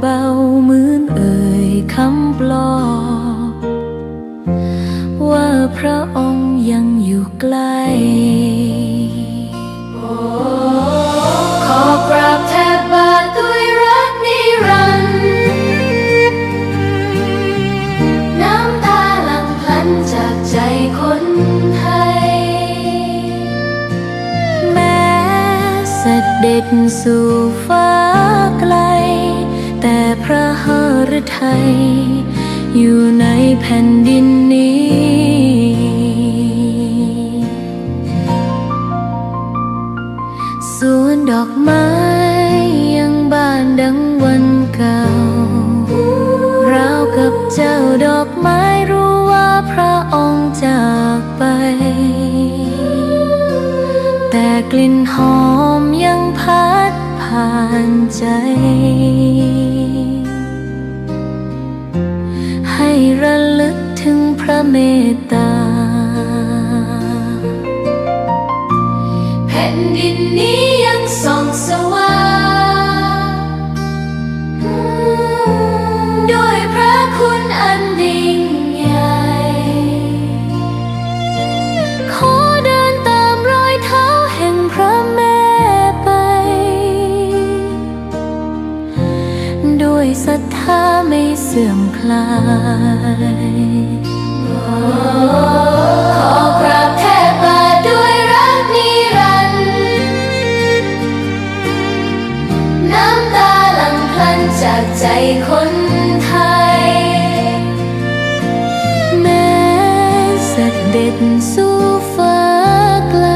เบาเหมือนเอ่ยคำปลอบว่าพระองค์ยังอยู่ใกล้ขอกราบแทบบาทด้วยรักนิรันดร์น้ำตาหลั่งพลันจากใจคนไทยแม้เสด็จสู่ฟ้าไกลแต่พระหฤทัยอยู่ในแผ่นดินนี้สวนดอกไม้ยังบานดังวันเก่าราวกับเจ้าดอกไม้รู้ว่าพระองค์จากไปแต่กลิ่นหอมยังพัดผ่านใจให้ระลึกถึงพระเมตตาแผ่นดินนี้ยังส่องสว่างด้วยพระคุณอันยิ่งใหญ่ขอเดินตามรอยเท้าแห่งพระแม่ไปด้วยศรัทธาไม่เสื่อมคลายขอกราบแทบบาทด้วยรักนิรันดร์น้ำตาหลั่งพลันจากใจคนไทยแม้เสด็จสู่ฟ้าไกล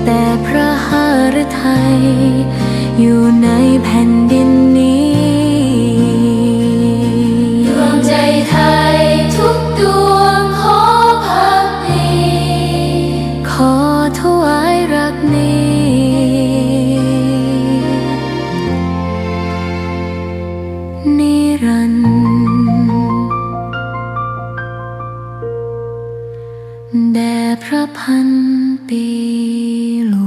แต่พระหฤทัยอยู่ในแผ่นดินนี้ดวงใจไทยทุกดวงขอพักดีขอถวายรักนี้นิรันดร์แด่พระพันปีหลวง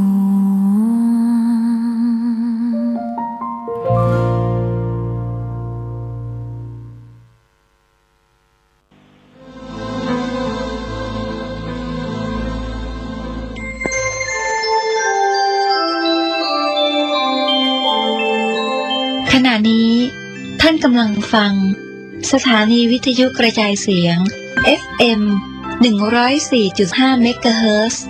ขณะนี้ท่านกำลังฟังสถานีวิทยุกระจายเสียง FM 104.5 เมกะเฮิรตซ์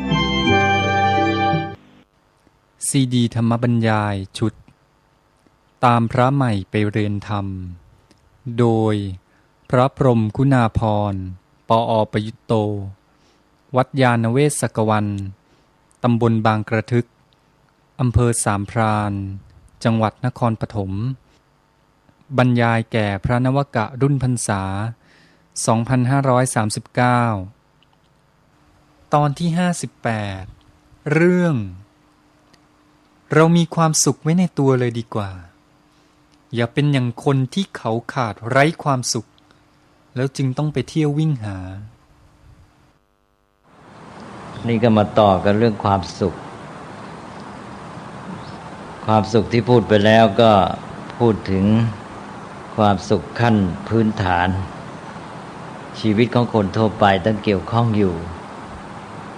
ซีดีธรรมบรรยายชุดตามพระใหม่ไปเรียนธรรมโดยพระพรหมคุณาภรณ์ปอ.ประยุตโตวัดยานเวศกวันตำบลบางกระทึกอำเภอสามพรานจังหวัดนครปฐมบรรยายแก่พระนวกะรุ่นพรรษา 2539 ตอนที่ 58 เรื่องเรามีความสุขไว้ในตัวเลยดีกว่าอย่าเป็นอย่างคนที่เขาขาดไร้ความสุขแล้วจึงต้องไปเที่ยววิ่งหานี่ก็มาต่อกันเรื่องความสุขความสุขที่พูดไปแล้วก็พูดถึงความสุขขั้นพื้นฐานชีวิตของคนทั่วไปต้องเกี่ยวข้องอยู่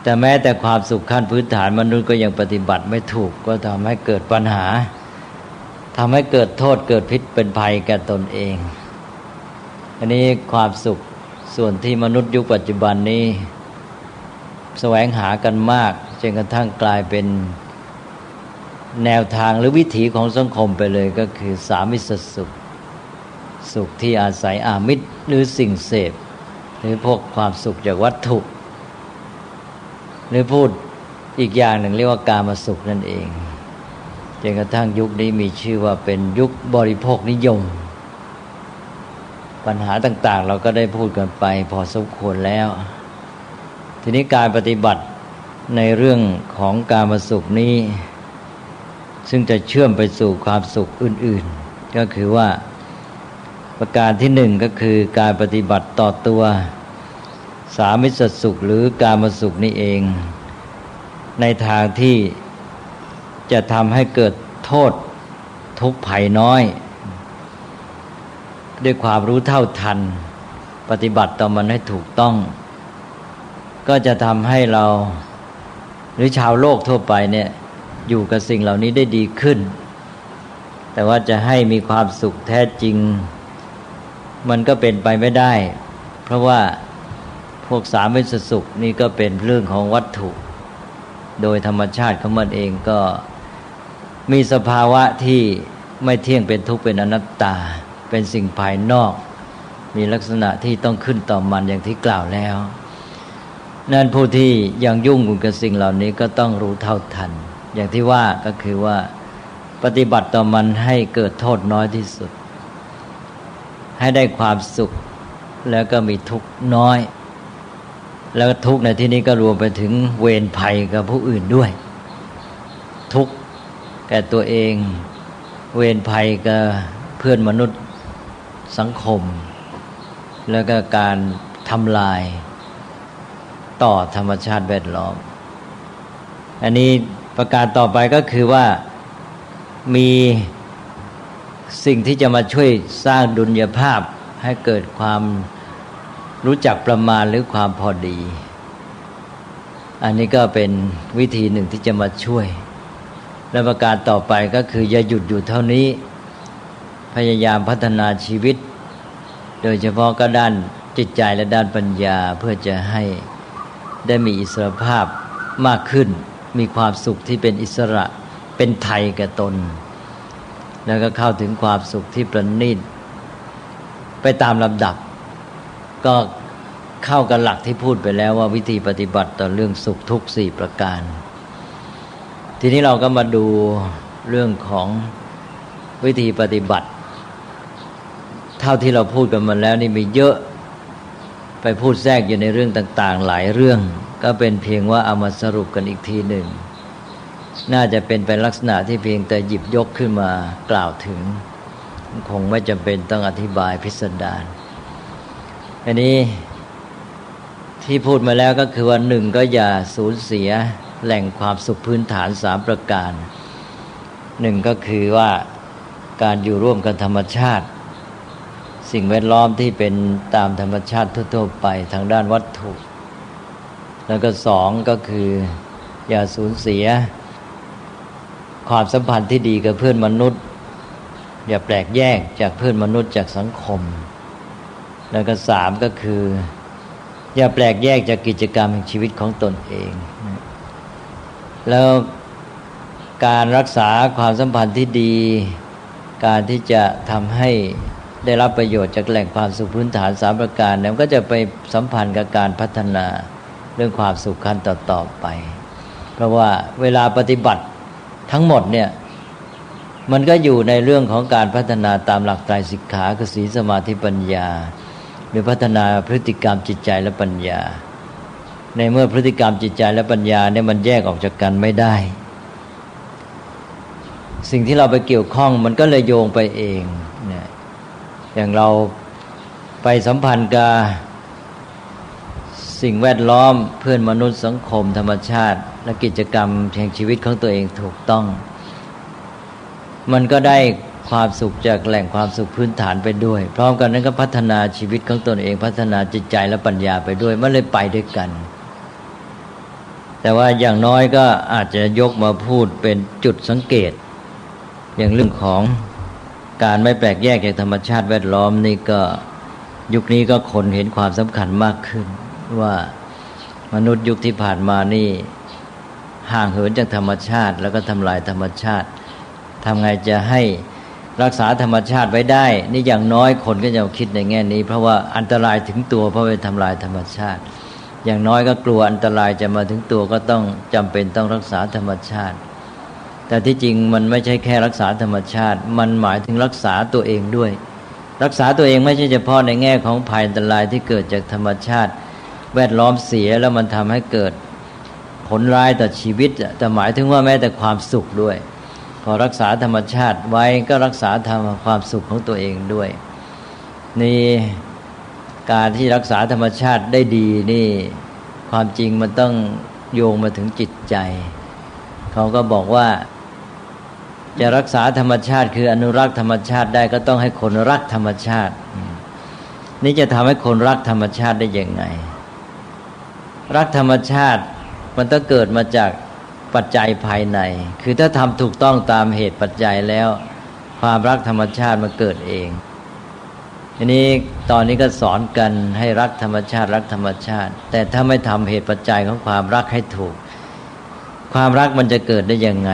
แต่แม้แต่ความสุขขั้นพื้นฐานมนุษย์ก็ยังปฏิบัติไม่ถูกก็ทำให้เกิดปัญหาทำให้เกิดโทษเกิดพิษเป็นภัยแก่ตนเองอันนี้ความสุขส่วนที่มนุษย์ยุคปัจจุบันนี้แสวงหากันมากจนกระทั่งกลายเป็นแนวทางหรือวิถีของสังคมไปเลยก็คือสามิสสุขสุขที่อาศัยอามิตรหรือสิ่งเสพหรือพวกความสุขจากวัตถุหรือพูดอีกอย่างหนึ่งเรียกว่ากามสุขนั่นเองจนกระทั่งยุคนี้มีชื่อว่าเป็นยุคบริโภคนิยมปัญหาต่างๆเราก็ได้พูดกันไปพอสมควรแล้วทีนี้การปฏิบัติในเรื่องของกามสุขนี้ซึ่งจะเชื่อมไปสู่ความสุขอื่นๆก็คือว่าประการที่หนึ่งก็คือการปฏิบัติต่อตัวสามิสสุขหรือกามสุขนี่เองในทางที่จะทำให้เกิดโทษทุกข์ภัยน้อย ด้วยความรู้เท่าทันปฏิบัติต่อมันให้ถูกต้องก็จะทำให้เราหรือชาวโลกทั่วไปเนี่ยอยู่กับสิ่งเหล่านี้ได้ดีขึ้นแต่ว่าจะให้มีความสุขแท้จริงมันก็เป็นไปไม่ได้เพราะว่าพวกสามัญสุขนี่ก็เป็นเรื่องของวัตถุโดยธรรมชาติของมันเองก็มีสภาวะที่ไม่เที่ยงเป็นทุกข์เป็นอนัตตาเป็นสิ่งภายนอกมีลักษณะที่ต้องขึ้นต่อมันอย่างที่กล่าวแล้วนั่นผู้ที่ยังยุ่งกับสิ่งเหล่านี้ก็ต้องรู้เท่าทันอย่างที่ว่าก็คือว่าปฏิบัติต่อมันให้เกิดโทษน้อยที่สุดให้ได้ความสุขแล้วก็มีทุกข์น้อยแล้วทุกข์ในที่นี้ก็รวมไปถึงเวรภัยกับผู้อื่นด้วยทุกข์แก่ตัวเองเวรภัยกับเพื่อนมนุษย์สังคมแล้วก็การทำลายต่อธรรมชาติแวดล้อมอันนี้ประการต่อไปก็คือว่ามีสิ่งที่จะมาช่วยสร้างดุลยภาพให้เกิดความรู้จักประมาณหรือความพอดีอันนี้ก็เป็นวิธีหนึ่งที่จะมาช่วยและประการต่อไปก็คืออย่าหยุดอยู่เท่านี้พยายามพัฒนาชีวิตโดยเฉพาะก็ด้านจิตใจและด้านปัญญาเพื่อจะให้ได้มีอิสรภาพมากขึ้นมีความสุขที่เป็นอิสระเป็นไทยแก่ตนแล้วก็เข้าถึงความสุขที่ประณีตไปตามลำดับก็เข้ากับหลักที่พูดไปแล้วว่าวิธีปฏิบัติต่อเรื่องสุขทุกข์4ประการทีนี้เราก็มาดูเรื่องของวิธีปฏิบัติเท่าที่เราพูดกันมาแล้วนี่มีเยอะไปพูดแทรกอยู่ในเรื่องต่างๆหลายเรื่องก็เป็นเพียงว่าเอามาสรุปกันอีกทีหนึ่งน่าจะเป็นไปลักษณะที่เพียงแต่หยิบยกขึ้นมากล่าวถึงคงไม่จำเป็นต้องอธิบายพิสดารอันนี้ที่พูดมาแล้วก็คือว่าหนึ่งก็อย่าสูญเสียแหล่งความสุขพื้นฐาน3ประการหนึ่งก็คือว่าการอยู่ร่วมกับธรรมชาติสิ่งแวดล้อมที่เป็นตามธรรมชาติทั่วๆไปทางด้านวัตถุแล้วก็สองก็คืออย่าสูญเสียความสัมพันธ์ที่ดีกับเพื่อนมนุษย์อย่าแปลกแยกจากเพื่อนมนุษย์จากสังคมแล้วก็สามก็คืออย่าแปลกแยกจากกิจกรรมแห่งชีวิตของตนเองแล้วการรักษาความสัมพันธ์ที่ดีการที่จะทำให้ได้รับประโยชน์จากแหล่งความสุขพื้นฐาน3ประการนั้นก็จะไปสัมพันธ์กับการพัฒนาเรื่องความสุขขั้นต่อๆไปเพราะว่าเวลาปฏิบัติทั้งหมดเนี่ยมันก็อยู่ในเรื่องของการพัฒนาตามหลักไตรสิกขาคือศีลสมาธิปัญญาหรือพัฒนาพฤติกรรมจิตใจและปัญญาในเมื่อพฤติกรรมจิตใจและปัญญาเนี่ยมันแยกออกจากกันไม่ได้สิ่งที่เราไปเกี่ยวข้องมันก็เลยโยงไปเองเนี่ยอย่างเราไปสัมพันธ์กับสิ่งแวดล้อมเพื่อนมนุษย์สังคมธรรมชาติและกิจกรรมแห่งชีวิตของตัวเองถูกต้องมันก็ได้ความสุขจากแหล่งความสุขพื้นฐานไปด้วยพร้อมกันนั้นก็พัฒนาชีวิตของตนเองพัฒนาจิตใจและปัญญาไปด้วยมันเลยไปด้วยกันแต่ว่าอย่างน้อยก็อาจจะยกมาพูดเป็นจุดสังเกตอย่างเรื่องของการไม่แปลกแยกจากธรรมชาติแวดล้อมนี่ก็ยุคนี้ก็คนเห็นความสำคัญมากขึ้นว่ามนุษย์ยุคที่ผ่านมานี่ห่างเหินจากธรรมชาติแล้วก็ทำลายธรรมชาติทำไงจะให้รักษาธรรมชาติไว้ได้นี่อย่างน้อยคนก็จะคิดในแง่นี้เพราะว่าอันตรายถึงตัวเพราะไปทำลายธรรมชาติอย่างน้อยก็กลัวอันตรายจะมาถึงตัวก็ต้องจำเป็นต้องรักษาธรรมชาติแต่ที่จริงมันไม่ใช่แค่รักษาธรรมชาติมันหมายถึงรักษาตัวเองด้วยรักษาตัวเองไม่ใช่เฉพาะในแง่ของภัยอันตรายที่เกิดจากธรรมชาติแวดล้อมเสียแล้วมันทำให้เกิดผลร้ายต่อชีวิตแต่หมายถึงว่าแม้แต่ความสุขด้วยพอรักษาธรรมชาติไว้ก็รักษาความสุขของตัวเองด้วยนี่การที่รักษาธรรมชาติได้ดีนี่ความจริงมันต้องโยงมาถึงจิตใจเขาก็บอกว่า จะรักษาธรรมชาติคืออนุรักษ์ธรรมชาติได้ก็ต้องให้คนรักธรรมชาตินี่จะทำให้คนรักธรรมชาติได้ยังไงรักธรรมชาติมันต้องเกิดมาจากปัจจัยภายในคือถ้าทำถูกต้องตามเหตุปัจจัยแล้วความรักธรรมชาติมันเกิดเองทีนี้ตอนนี้ก็สอนกันให้รักธรรมชาติรักธรรมชาติแต่ถ้าไม่ทำเหตุปัจจัยของความรักให้ถูกความรักมันจะเกิดได้ยังไง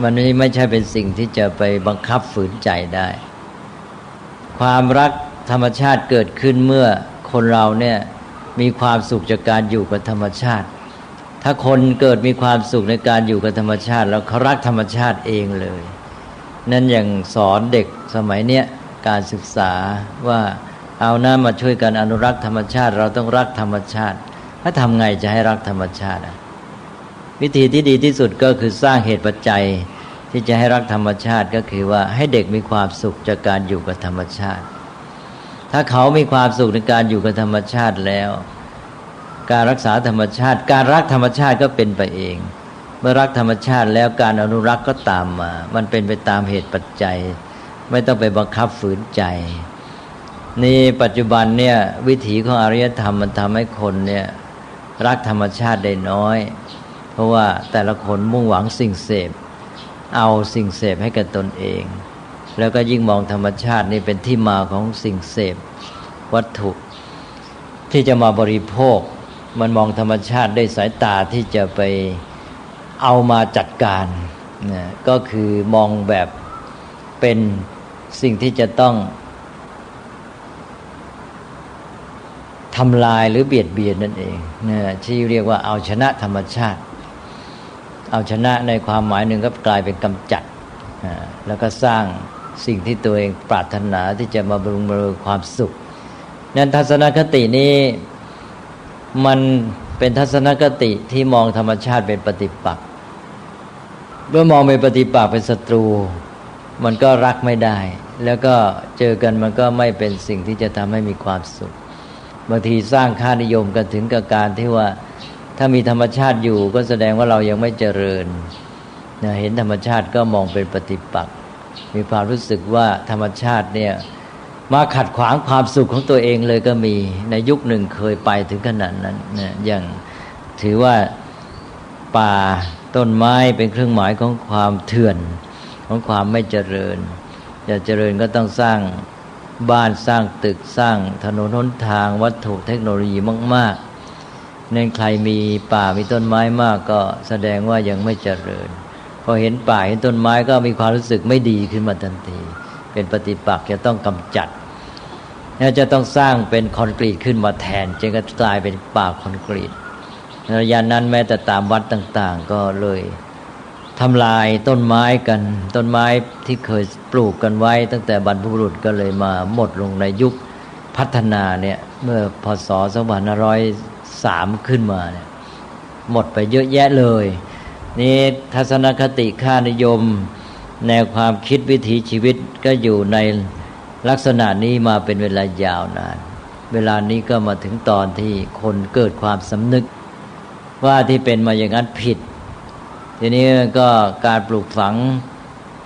มันไม่ใช่เป็นสิ่งที่จะไปบังคับฝืนใจได้ความรักธรรมชาติเกิดขึ้นเมื่อคนเราเนี่ยมีความสุขจากการอยู่กับธรรมชาติถ้าคนเกิดมีความสุขในการอยู่กับธรรมชาติแล้วเขารักธรรมชาติเองเลยนั่นอย่างสอนเด็กสมัยเนี้ยการศึกษาว่าเอาหน้ามาช่วยกันอนุรักษ์ธรรมชาติเราต้องรักธรรมชาติถ้าทำไงจะให้รักธรรมชาติวิธีที่ดีที่สุดก็คือสร้างเหตุปัจจัยที่จะให้รักธรรมชาติก็คือว่าให้เด็กมีความสุขจากการอยู่กับธรรมชาติถ้าเขามีความสุขในการอยู่กับธรรมชาติแล้วการรักษาธรรมชาติการรักธรรมชาติก็เป็นไปเองเมื่อรักธรรมชาติแล้วการอนุรักษ์ก็ตามมามันเป็นไปตามเหตุปัจจัยไม่ต้องไปบังคับฝืนใจนี่ปัจจุบันเนี่ยวิถีของอารยธรรมมันทำให้คนเนี่ยรักธรรมชาติได้น้อยเพราะว่าแต่ละคนมุ่งหวังสิ่งเสพเอาสิ่งเสพให้กับตนเองแล้วก็ยิ่งมองธรรมชาตินี่เป็นที่มาของสิ่งเสพวัตถุที่จะมาบริโภคมันมองธรรมชาติด้วยสายตาที่จะไปเอามาจัดการนะก็คือมองแบบเป็นสิ่งที่จะต้องทำลายหรือเบียดเบียนนั่นเองนะที่เรียกว่าเอาชนะธรรมชาติเอาชนะในความหมายหนึ่งก็กลายเป็นกำจัดแล้วก็สร้างสิ่งที่ตัวเองปรารถนาที่จะมาบำรุงความสุขนั้นทัศนคตินี้มันเป็นทัศนคติที่มองธรรมชาติเป็นปฏิปักษ์เมื่อมองเป็นปฏิปักษ์เป็นศัตรูมันก็รักไม่ได้แล้วก็เจอกันมันก็ไม่เป็นสิ่งที่จะทำให้มีความสุขบางทีสร้างค่านิยมกันถึงกับการที่ว่าถ้ามีธรรมชาติอยู่ก็แสดงว่าเรายังไม่เจริญเห็นธรรมชาติก็มองเป็นปฏิปักษ์มีความรู้สึกว่าธรรมชาติเนี่ยมาขัดขวางความสุขของตัวเองเลยก็มีในยุคหนึ่งเคยไปถึงขนาดนั้นนะอย่างถือว่าป่าต้นไม้เป็นเครื่องหมายของความเถื่อนของความไม่เจริญจะเจริญก็ต้องสร้างบ้านสร้างตึกสร้างถนนหนทางวัตถุเทคโนโลยีมากๆนั่นใครมีป่ามีต้นไม้มากก็แสดงว่ายังไม่เจริญพอเห็นป่าเห็นต้นไม้ก็มีความรู้สึกไม่ดีขึ้นมาทันทีเป็นปฏิปักษ์จะต้องกำจัดจะต้องสร้างเป็นคอนกรีตขึ้นมาแทนจึงก็กลายเป็นป่าคอนกรีตระยะนั้นแม้แต่ตามวัดต่างๆก็เลยทำลายต้นไม้กันต้นไม้ที่เคยปลูกกันไว้ตั้งแต่บรรพบุรุษก็เลยมาหมดลงในยุคพัฒนาเนี่ยเมื่อพศ2503ขึ้นมาเนี่ยหมดไปเยอะแยะเลยนี่ทัศนคติค่านิยมแนวความคิดวิถีชีวิตก็อยู่ในลักษณะนี้มาเป็นเวลายาวนานเวลานี้ก็มาถึงตอนที่คนเกิดความสำนึกว่าที่เป็นมาอย่างนั้นผิดทีนี้ก็การปลูกฝัง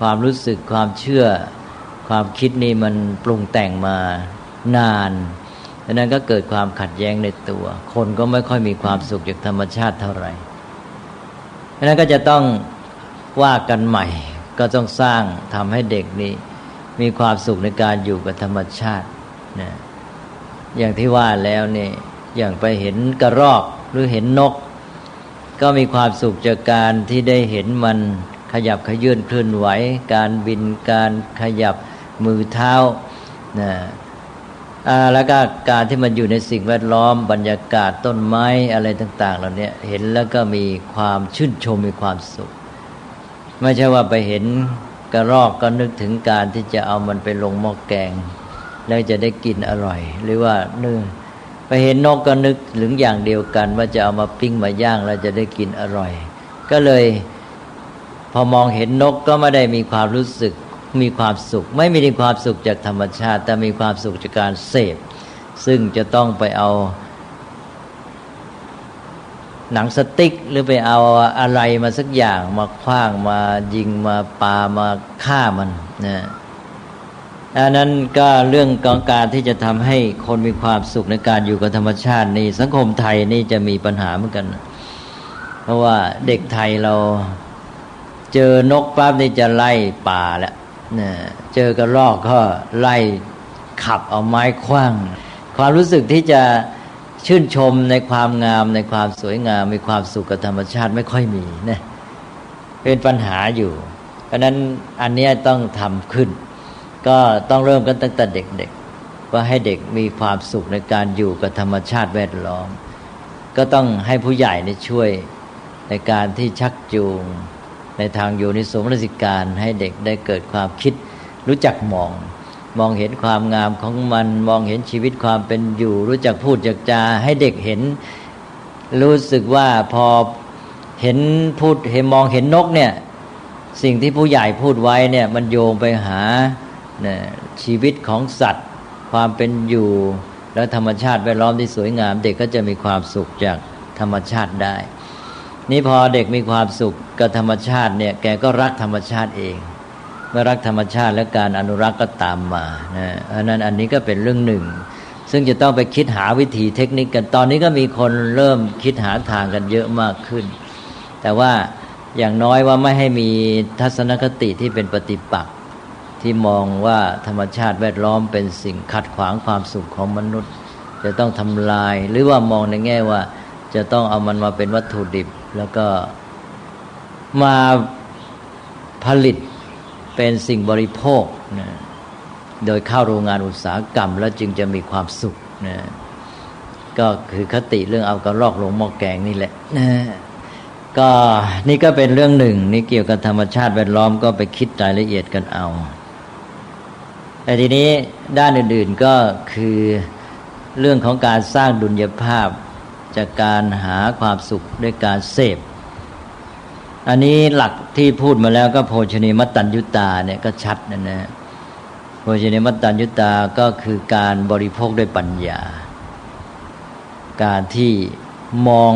ความรู้สึกความเชื่อความคิดนี่มันปรุงแต่งมานานดังนั้นก็เกิดความขัดแย้งในตัวคนก็ไม่ค่อยมีความสุขจากธรรมชาติเท่าไหร่ดังนั้นก็จะต้องว่ากันใหม่ก็ต้องสร้างทำให้เด็กนี่มีความสุขในการอยู่กับธรรมชาตินะอย่างที่ว่าแล้วนี่อย่างไปเห็นกระรอกหรือเห็นนกก็มีความสุขจากการที่ได้เห็นมันขยับขยื่นเคลื่อนไหวการบินการขยับมือเท้านะแล้วก็การที่มันอยู่ในสิ่งแวดล้อมบรรยากาศต้นไม้อะไรต่างๆเหล่านี้เห็นแล้วก็มีความชื่นชมมีความสุขไม่ใช่ว่าไปเห็นกระรอกก็นึกถึงการที่จะเอามันไปลงหม้อแกงแล้วจะได้กินอร่อยหรือว่าไปเห็นนกก็นึกถึงอย่างเดียวกันว่าจะเอามาปิ้งมาย่างแล้วจะได้กินอร่อยก็เลยพอมองเห็นนกก็ไม่ได้มีความรู้สึกมีความสุขไม่มีความสุขจากธรรมชาติแต่มีความสุขจากการเสพซึ่งจะต้องไปเอา หนังสติ๊กหรือไปเอาอะไรมาสักอย่างมาขว้างมายิงมาปามาฆ่ามันนะอันนั้นก็เรื่องของการที่จะทำให้คนมีความสุขในการอยู่กับธรรมชาตินี่สังคมไทยนี่จะมีปัญหาเหมือนกันเพราะว่าเด็กไทยเราเจอนกปั๊บนี่จะไล่ป่าแล้วนะเจอกระรอกก็ไล่ขับเอาไม้ขว้างความรู้สึกที่จะชื่นชมในความงามในความสวยงามมีความสุขกับธรรมชาติไม่ค่อยมีนะเป็นปัญหาอยู่เพราะนั้นอันนี้ต้องทำขึ้นก็ต้องเริ่มกันตั้งแต่เด็กๆว่าให้เด็กมีความสุขในการอยู่กับธรรมชาติแวดล้อมก็ต้องให้ผู้ใหญ่ช่วยในการที่ชักจูงในทางโยนิโสมนสิการให้เด็กได้เกิดความคิดรู้จักมองเห็นความงามของมันมองเห็นชีวิตความเป็นอยู่รู้จักพูดจักจาให้เด็กเห็นรู้สึกว่าพอเห็นพูดเห็นมองเห็นนกเนี่ยสิ่งที่ผู้ใหญ่พูดไว้เนี่ยมันโยงไปหาชีวิตของสัตว์ความเป็นอยู่และธรรมชาติแวดล้อมที่สวยงามเด็กก็จะมีความสุขจากธรรมชาติได้นี่พอเด็กมีความสุขกับธรรมชาติเนี่ยแกก็รักธรรมชาติเองเมื่อรักธรรมชาติและการอนุรักษ์ก็ตามมาอันนั้นอันนี้ก็เป็นเรื่องหนึ่งซึ่งจะต้องไปคิดหาวิธีเทคนิคกันตอนนี้ก็มีคนเริ่มคิดหาทางกันเยอะมากขึ้นแต่ว่าอย่างน้อยว่าไม่ให้มีทัศนคติที่เป็นปฏิปักษ์ที่มองว่าธรรมชาติแวดล้อมเป็นสิ่งขัดขวางความสุขของมนุษย์จะต้องทำลายหรือว่ามองในแง่ว่าจะต้องเอามันมาเป็นวัตถุดิบแล้วก็มาผลิตเป็นสิ่งบริโภคนะโดยเข้าโรงงานอุตสาหกรรมแล้วจึงจะมีความสุขนะก็คือคติเรื่องเอากระรอกลงหม้อแกงนี่แหละนะก็นี่ก็เป็นเรื่องหนึ่งนี่เกี่ยวกับธรรมชาติแวดล้อมก็ไปคิดรายละเอียดกันเอาแต่ทีนี้ด้านอื่นๆก็คือเรื่องของการสร้างดุลยภาพจากการหาความสุขด้วยการเสพอันนี้หลักที่พูดมาแล้วก็โภชเนมัตตัญญุตาเนี่ยก็ชัดนะโภชเนมัตตัญญุตาก็คือการบริโภคด้วยปัญญาการที่มอง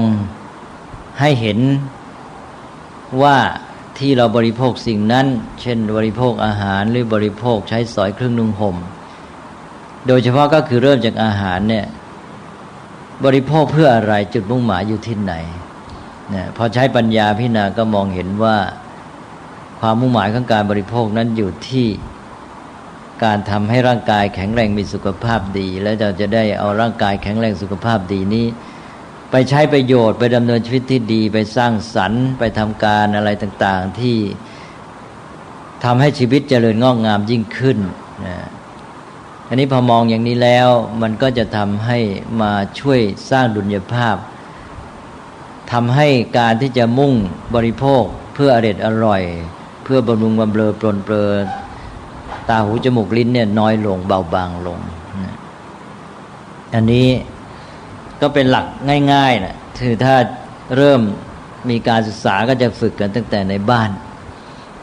ให้เห็นว่าที่เราบริโภคสิ่งนั้นเช่นบริโภคอาหารหรือบริโภคใช้สอยเครื่องนุ่งห่มโดยเฉพาะก็คือเริ่มจากอาหารเนี่ยบริโภคเพื่ออะไรจุดมุ่งหมายอยู่ที่ไหนนะพอใช้ปัญญาพิจารณาก็มองเห็นว่าความมุ่งหมายของการบริโภคนั้นอยู่ที่การทำให้ร่างกายแข็งแรงมีสุขภาพดีแล้วเราจะได้เอาร่างกายแข็งแรงสุขภาพดีนี้ไปใช้ประโยชน์ไปดำเนินชีวิตที่ดีไปสร้างสรรค์ไปทำการอะไรต่างๆที่ทำให้ชีวิตเจริญงอกงามยิ่งขึ้นนะอันนี้พอมองอย่างนี้แล้วมันก็จะทำให้มาช่วยสร้างดุลยภาพทำให้การที่จะมุ่งบริโภคเพื่ออร่อยเพื่อบำรุงบำเรอปรนเปรอตาหูจมูกลิ้นเนี่ยน้อยลงเบาบางลงนะอันนี้ก็เป็นหลักง่ายๆนะคือถ้าเริ่มมีการศึกษาก็จะฝึกกันตั้งแต่ในบ้าน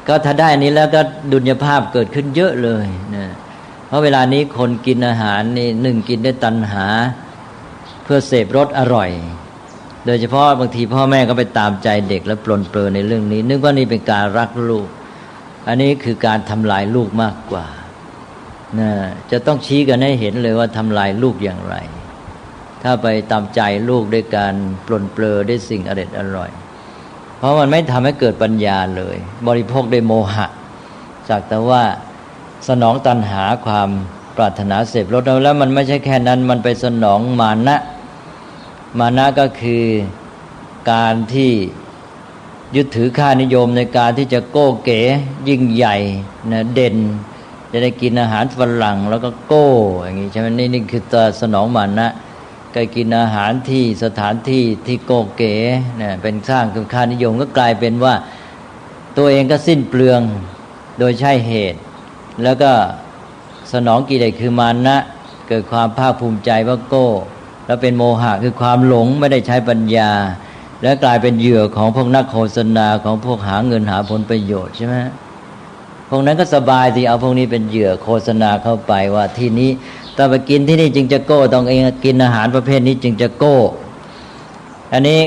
ก็ถ้าได้อันนี้แล้วก็ดุลยภาพเกิดขึ้นเยอะเลยนะเพราะเวลานี้คนกินอาหารนี่หนึ่งกินได้ตัณหาเพื่อเสพรสอร่อยโดยเฉพาะบางทีพ่อแม่ก็ไปตามใจเด็กแล้วปลนเปลือในเรื่องนี้นึกว่านี่เป็นการรักลูกอันนี้คือการทำลายลูกมากกว่านะจะต้องชี้กันให้เห็นเลยว่าทำลายลูกอย่างไรถ้าไปตามใจลูกด้วยการปลนเปลือด้วยสิ่งอร่อยเพราะมันไม่ทำให้เกิดปัญญาเลยบริโภคด้วยโมหะจากแต่ว่าสนองตัณหาความปรารถนาเสพรสแล้วมันไม่ใช่แค่นั้นมันไปสนองมานะก็คือการที่ยึดถือค่านิยมในการที่จะโก้เก๋ยิ่งใหญ่นะเด่นจะได้กินอาหารฝรั่งแล้วก็โก้อย่างนี้ใช่ไหมนี่คือตัวสนองมานะก็กินอาหารที่สถานที่ที่โก้เก๋นะเป็นสร้างคือค่านิยมก็กลายเป็นว่าตัวเองก็สิ้นเปลืองโดยใช่เหตุแล้วก็สนองกิเลสคือมานะเกิดความภาคภูมิใจว่าโก้แล้วเป็นโมหะคือความหลงไม่ได้ใช้ปัญญาแล้วกลายเป็นเหยื่อของพวกนักโฆษณาของพวกหาเงินหาผลประโยชน์ใช่ไหมพวกนั้นก็สบายที่เอาพวกนี้เป็นเหยื่อโฆษณาเข้าไปว่าที่นี้ถ้าไปกินที่นี่จึงจะโก้ต้องเองกินอาหารประเภทนี้จึงจะโก้อันนี้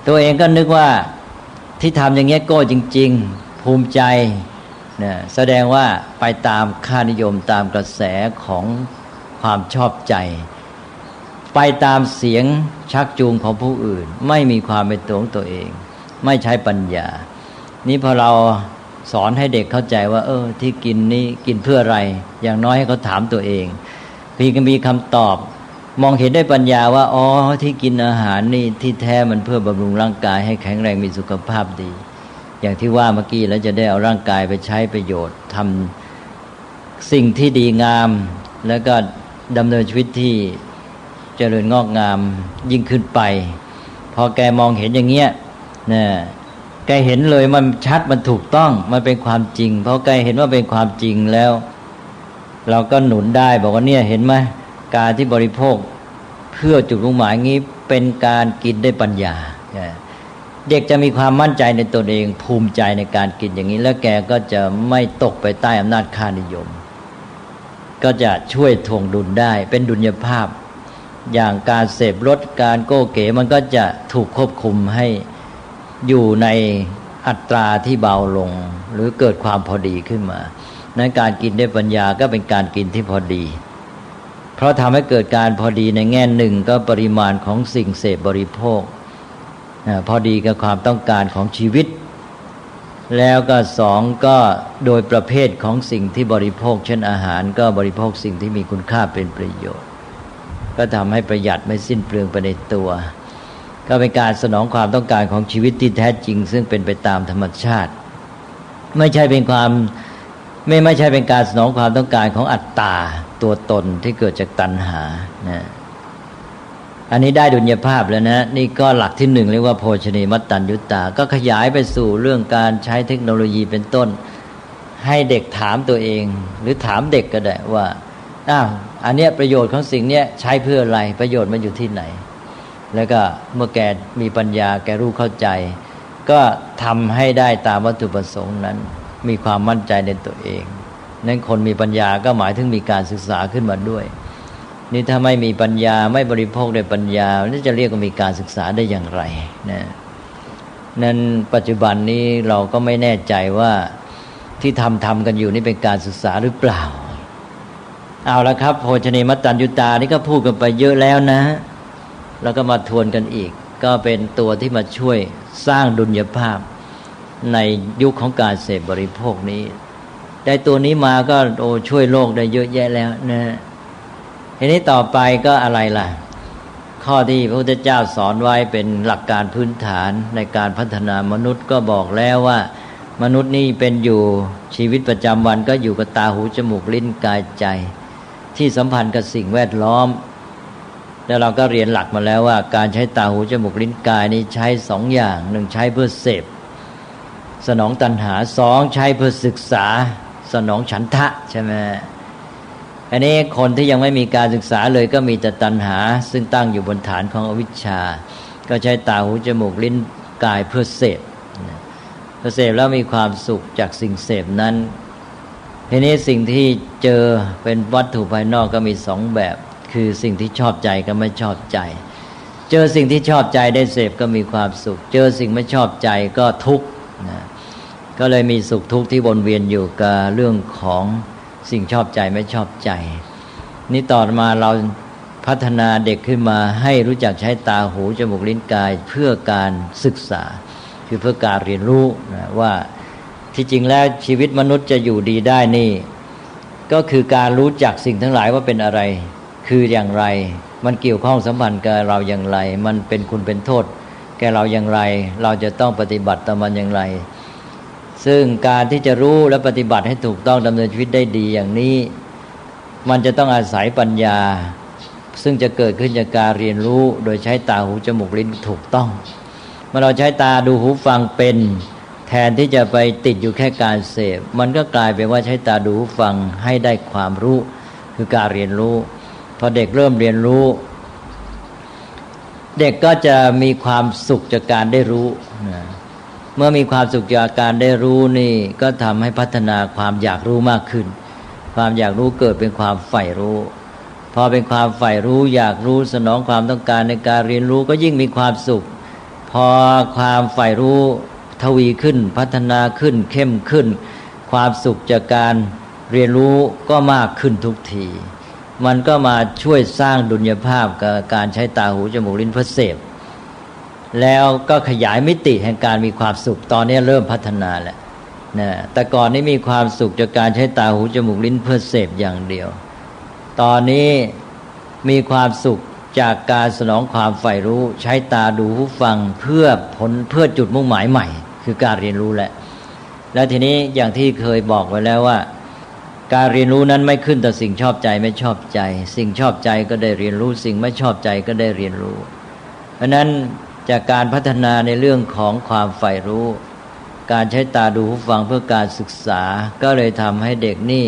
ตัวเองก็นึกว่าที่ทำอย่างเงี้ยโก้จริงๆภูมิใจนะแสดงว่าไปตามค่านิยมตามกระแสของความชอบใจไปตามเสียงชักจูงของผู้อื่นไม่มีความเป็นตัวของตัวเองไม่ใช้ปัญญานี่พอเราสอนให้เด็กเข้าใจว่าที่กินนี้กินเพื่ออะไรอย่างน้อยให้เขาถามตัวเองพี่ก็มีคำตอบมองเห็นได้ปัญญาว่าอ๋อที่กินอาหารนี่ที่แท้มันเพื่อบำรุงร่างกายให้แข็งแรงมีสุขภาพดีอย่างที่ว่าเมื่อกี้แล้วจะได้เอาร่างกายไปใช้ประโยชน์ทำสิ่งที่ดีงามแล้วก็ดำเนินชีวิตที่เจริญงอกงามยิ่งขึ้นไปพอแกมองเห็นอย่างเงี้ยนะแกเห็นเลยมันชัดมันถูกต้องมันเป็นความจริงเพราะแกเห็นว่าเป็นความจริงแล้วเราก็หนุนได้บอกว่าเนี่ยเห็นไหมการที่บริโภคเพื่อจุดมุ่งหมายงี้เป็นการกินได้ปัญญาเด็กจะมีความมั่นใจในตนเองภูมิใจในการกินอย่างนี้แล้วแกก็จะไม่ตกไปใต้อำนาจค่านิยมก็จะช่วยทวงดุลได้เป็นดุลยภาพอย่างการเสพรสการโก้เก๋มันก็จะถูกควบคุมให้อยู่ในอัตราที่เบาลงหรือเกิดความพอดีขึ้นมานั้นการกินด้วยปัญญาก็เป็นการกินที่พอดีเพราะทำให้เกิดการพอดีในแง่หนึ่งก็ปริมาณของสิ่งเสพบริโภคพอดีกับความต้องการของชีวิตแล้วก็สองก็โดยประเภทของสิ่งที่บริโภคเช่นอาหารก็บริโภคสิ่งที่มีคุณค่าเป็นประโยชน์ก็ทำให้ประหยัดไม่สิ้นเปลืองไปในตัวก็เป็นการสนองความต้องการของชีวิตที่แท้จริงซึ่งเป็นไปตามธรรมชาติไม่ใช่เป็นการสนองความต้องการของอัตตาตัวตนที่เกิดจากตัณหานะอันนี้ได้ดุลยภาพแล้วนะนี่ก็หลักที่หนึ่งเรียกว่าโภชเนมัตตัญญุตาก็ขยายไปสู่เรื่องการใช้เทคโนโลยีเป็นต้นให้เด็กถามตัวเองหรือถามเด็กก็ได้ว่าอันเนี้ยประโยชน์ของสิ่งเนี้ยใช้เพื่ออะไรประโยชน์มันอยู่ที่ไหนแล้วก็เมื่อแกมีปัญญาแกรู้เข้าใจก็ทำให้ได้ตามวัตถุประสงค์นั้นมีความมั่นใจในตัวเองนั้นคนมีปัญญาก็หมายถึงมีการศึกษาขึ้นมาด้วยนี่ถ้าไม่มีปัญญาไม่บริโภคด้วยปัญญาแล้วจะเรียกว่ามีการศึกษาได้อย่างไรนะนั้นปัจจุบันนี้เราก็ไม่แน่ใจว่าที่ทำกันอยู่นี่เป็นการศึกษาหรือเปล่าเอาละครับโภชเนมัตตัญญุตานี่ก็พูดกันไปเยอะแล้วนะแล้วก็มาทวนกันอีกก็เป็นตัวที่มาช่วยสร้างดุลยภาพในยุคของการเสพบริโภคนี้ได้ตัวนี้มาก็ช่วยโลกได้เยอะแยะแล้วนะทีนี้ต่อไปก็อะไรล่ะข้อที่พระพุทธเจ้าสอนไว้เป็นหลักการพื้นฐานในการพัฒนามนุษย์ก็บอกแล้วว่ามนุษย์นี่เป็นอยู่ชีวิตประจำวันก็อยู่กับตาหูจมูกลิ้นกายใจที่สัมพันธ์กับสิ่งแวดล้อมแล้วเราก็เรียนหลักมาแล้วว่าการใช้ตาหูจมูกลิ้นกายนี้ใช้สองอย่างหนึ่งใช้เพื่อเสพสนองตัณหาสองใช้เพื่อศึกษาสนองฉันทะใช่ไหมอันนี้คนที่ยังไม่มีการศึกษาเลยก็มีแต่ตัณหาซึ่งตั้งอยู่บนฐานของอวิชชาก็ใช้ตาหูจมูกลิ้นกายเพื่อเสพพอเสพแล้วมีความสุขจากสิ่งเสพนั้นทีนี้สิ่งที่เจอเป็นวัตถุภายนอกก็มีสองแบบคือสิ่งที่ชอบใจกับไม่ชอบใจเจอสิ่งที่ชอบใจได้เสพก็มีความสุขเจอสิ่งไม่ชอบใจก็ทุกข์นะก็เลยมีสุขทุกข์ที่วนเวียนอยู่กับเรื่องของสิ่งชอบใจไม่ชอบใจนี่ต่อมาเราพัฒนาเด็กขึ้นมาให้รู้จักใช้ตาหูจมูกลิ้นกายเพื่อการศึกษาคือเพื่อการเรียนรู้นะว่าที่จริงแล้วชีวิตมนุษย์จะอยู่ดีได้นี่ก็คือการรู้จักสิ่งทั้งหลายว่าเป็นอะไรคืออย่างไรมันเกี่ยวข้องสัมพันธ์กับเราอย่างไรมันเป็นคุณเป็นโทษแก่เราอย่างไรเราจะต้องปฏิบัติต่อมันอย่างไรซึ่งการที่จะรู้และปฏิบัติให้ถูกต้องดำเนินชีวิตได้ดีอย่างนี้มันจะต้องอาศัยปัญญาซึ่งจะเกิดขึ้นจากการเรียนรู้โดยใช้ตาหูจมูกลิ้นถูกต้องเมื่อเราใช้ตาดูหูฟังเป็นแทนที่จะไปติดอยู่แค่การเสพมันก็กลายเป็นว่าใช้ตาดูหูฟังให้ได้ความรู้คือการเรียนรู้พอเด็กเริ่มเรียนรู้เด็กก็จะมีความสุขจากการได้รู้นะเมื่อมีความสุขจากการได้รู้นี่ก็ทำให้พัฒนาความอยากรู้มากขึ้นความอยากรู้เกิดเป็นความใฝ่รู้พอเป็นความใฝ่รู้อยากรู้สนองความต้องการในการเรียนรู้ก็ยิ่งมีความสุขพ พอความใฝ่รู้ทวีขึ้นพัฒนาขึ้นเข้มขึ้นความสุขจากการเรียนรู้ก็มากขึ้นทุกทีมันก็มาช่วยสร้างดุลยภาพกับการใช้ตาหูจมูกลิ้นเพื่อเสพแล้วก็ขยายมิติแห่งการมีความสุขตอนนี้เริ่มพัฒนาแล้วนะแต่ก่อนนี้มีความสุขจากการใช้ตาหูจมูกลิ้นเพื่อเสพอย่างเดียวตอนนี้มีความสุขจากการสนองความใฝ่รู้ใช้ตาดูหูฟังเพื่อจุดมุ่งหมายใหม่คือการเรียนรู้และทีนี้อย่างที่เคยบอกไว้แล้วว่าการเรียนรู้นั้นไม่ขึ้นแต่สิ่งชอบใจไม่ชอบใจสิ่งชอบใจก็ได้เรียนรู้สิ่งไม่ชอบใจก็ได้เรียนรู้เพราะนั้นจากการพัฒนาในเรื่องของความใฝ่รู้การใช้ตาดูหูฟังเพื่อการศึกษาก็เลยทำให้เด็กนี่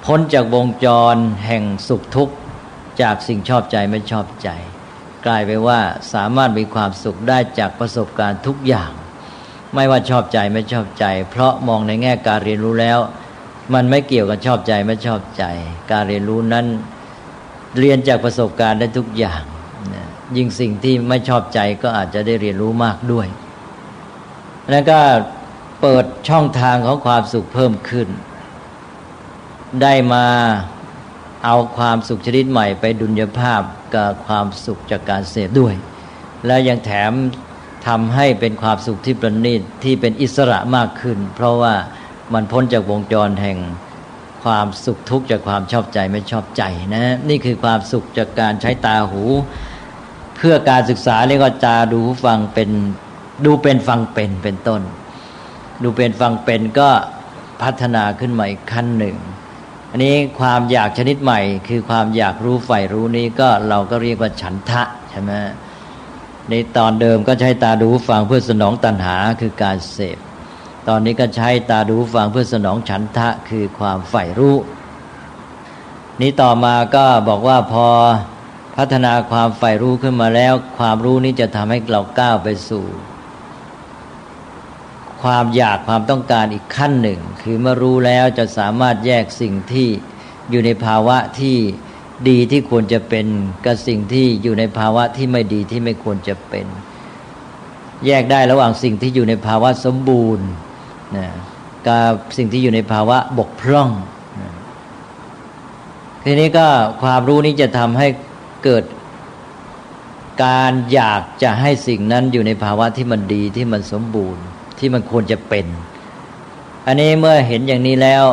พ้นจากวงจรแห่งสุขทุกข์จากสิ่งชอบใจไม่ชอบใจกลายไปว่าสามารถมีความสุขได้จากประสบการณ์ทุกอย่างไม่ว่าชอบใจไม่ชอบใจเพราะมองในแง่การเรียนรู้แล้วมันไม่เกี่ยวกับชอบใจไม่ชอบใจการเรียนรู้นั้นเรียนจากประสบการณ์ได้ทุกอย่างยิ่งสิ่งที่ไม่ชอบใจก็อาจจะได้เรียนรู้มากด้วยแล้วก็เปิดช่องทางของความสุขเพิ่มขึ้นได้มาเอาความสุขชนิดใหม่ไปดุลยภาพกับความสุขจากการเสพด้วยแล้วยังแถมทำให้เป็นความสุขที่ประณีตที่เป็นอิสระมากขึ้นเพราะว่ามันพ้นจากวงจรแห่งความสุขทุกข์จากความชอบใจไม่ชอบใจนะนี่คือความสุขจากการใช้ตาหูเพื่อการศึกษาเรียกว่าตาดูหูฟังเป็นดูเป็นฟังเป็นต้นดูเป็นฟังเป็นก็พัฒนาขึ้นมาอีกขั้นหนึ่งอันนี้ความอยากชนิดใหม่คือความอยากรู้ใฝ่รู้นี้ก็เราก็เรียกว่าฉันทะใช่ไหมในตอนเดิมก็ใช้ตาดูหูฟังเพื่อสนองตัณหาคือการเสพตอนนี้ก็ใช้ตาดูหูฟังเพื่อสนองฉันทะคือความใฝ่รู้นี้ต่อมาก็บอกว่าพอพัฒนาความใฝ่รู้ขึ้นมาแล้วความรู้นี้จะทำให้เราก้าวไปสู่ความอยากความต้องการอีกขั้นหนึ่งคือเมื่อรู้แล้วจะสามารถแยกสิ่งที่อยู่ในภาวะที่ดีที่ควรจะเป็นกับสิ่งที่อยู่ในภาวะที่ไม่ดีที่ไม่ควรจะเป็นแยกได้ระหว่างสิ่งที่อยู่ในภาวะสมบูรณ์กับสิ่งที่อยู่ในภาวะบกพร่องทีนี้ก็ความรู้นี้จะทำให้เกิดการอยากจะให้สิ่งนั้นอยู่ในภาวะที่มันดีที่มันสมบูรณ์ที่มันควรจะเป็นอันนี้เมื่อเห็นอย่างนี้แล้ว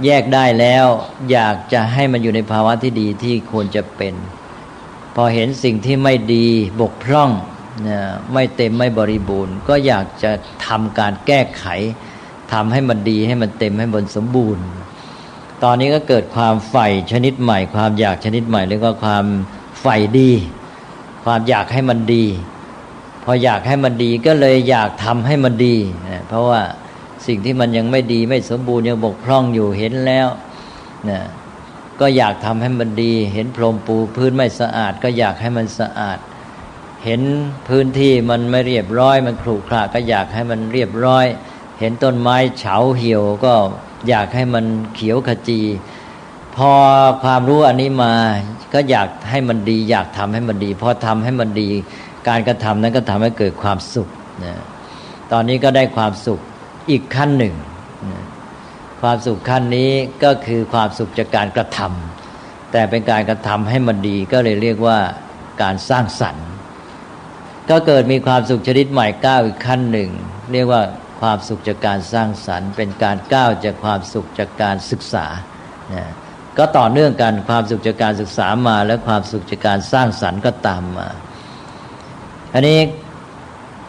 แยกได้แล้วอยากจะให้มันอยู่ในภาวะที่ดีที่ควรจะเป็นพอเห็นสิ่งที่ไม่ดีบกพร่องไม่เต็มไม่บริบูรณ์ก็อยากจะทำการแก้ไขทำให้มันดีให้มันเต็มให้มันสมบูรณ์ตอนนี้ก็เกิดความใฝ่ชนิดใหม่ความอยากชนิดใหม่เรียกว่าความใฝ่ดีความอยากให้มันดีพออยากให้มันดีก็เลยอยากทำให้มันดีเพราะว่าสิ่งที่มันยังไม่ดีไม่สมบูรณ์ยังบกพร่องอยู่เห็นแล้วก็อยากทำให้มันดีเห็นพรมปูพื้นไม่สะอาดก็อยากให้มันสะอาดเห็นพื้นที่มันไม่เรียบร้อยมันขรุขระก็อยากให้มันเรียบร้อยเห็นต้นไม้เฉาเหี่ยวก็อยากให้มันเขียวขจีพอความรู้อันนี้มาก็อยากให้มันดีอยากทำให้มันดีพอทำให้มันดีการกระทำนั้นก็ทำให้เกิดความสุขตอนนี้ก็ได้ความสุขอีกขั้นหนึ่งความสุขขั้นนี้ก็คือความสุขจากการกระทำแต่เป็นการกระทำให้มันดีก็เลยเรียกว่าการสร้างสรรค์ก็เกิดมีความสุขชนิดใหม่ก้าวอีกขั้นหนึ่งเรียกว่าความสุขจากการสร้างสรรค์เป็นการก้าวจากความสุขจากการศึกษาก็ต่อเนื่องกันความสุขจากการศึกษามาและความสุขจากการสร้างสรรค์ก็ตามมาอันนี้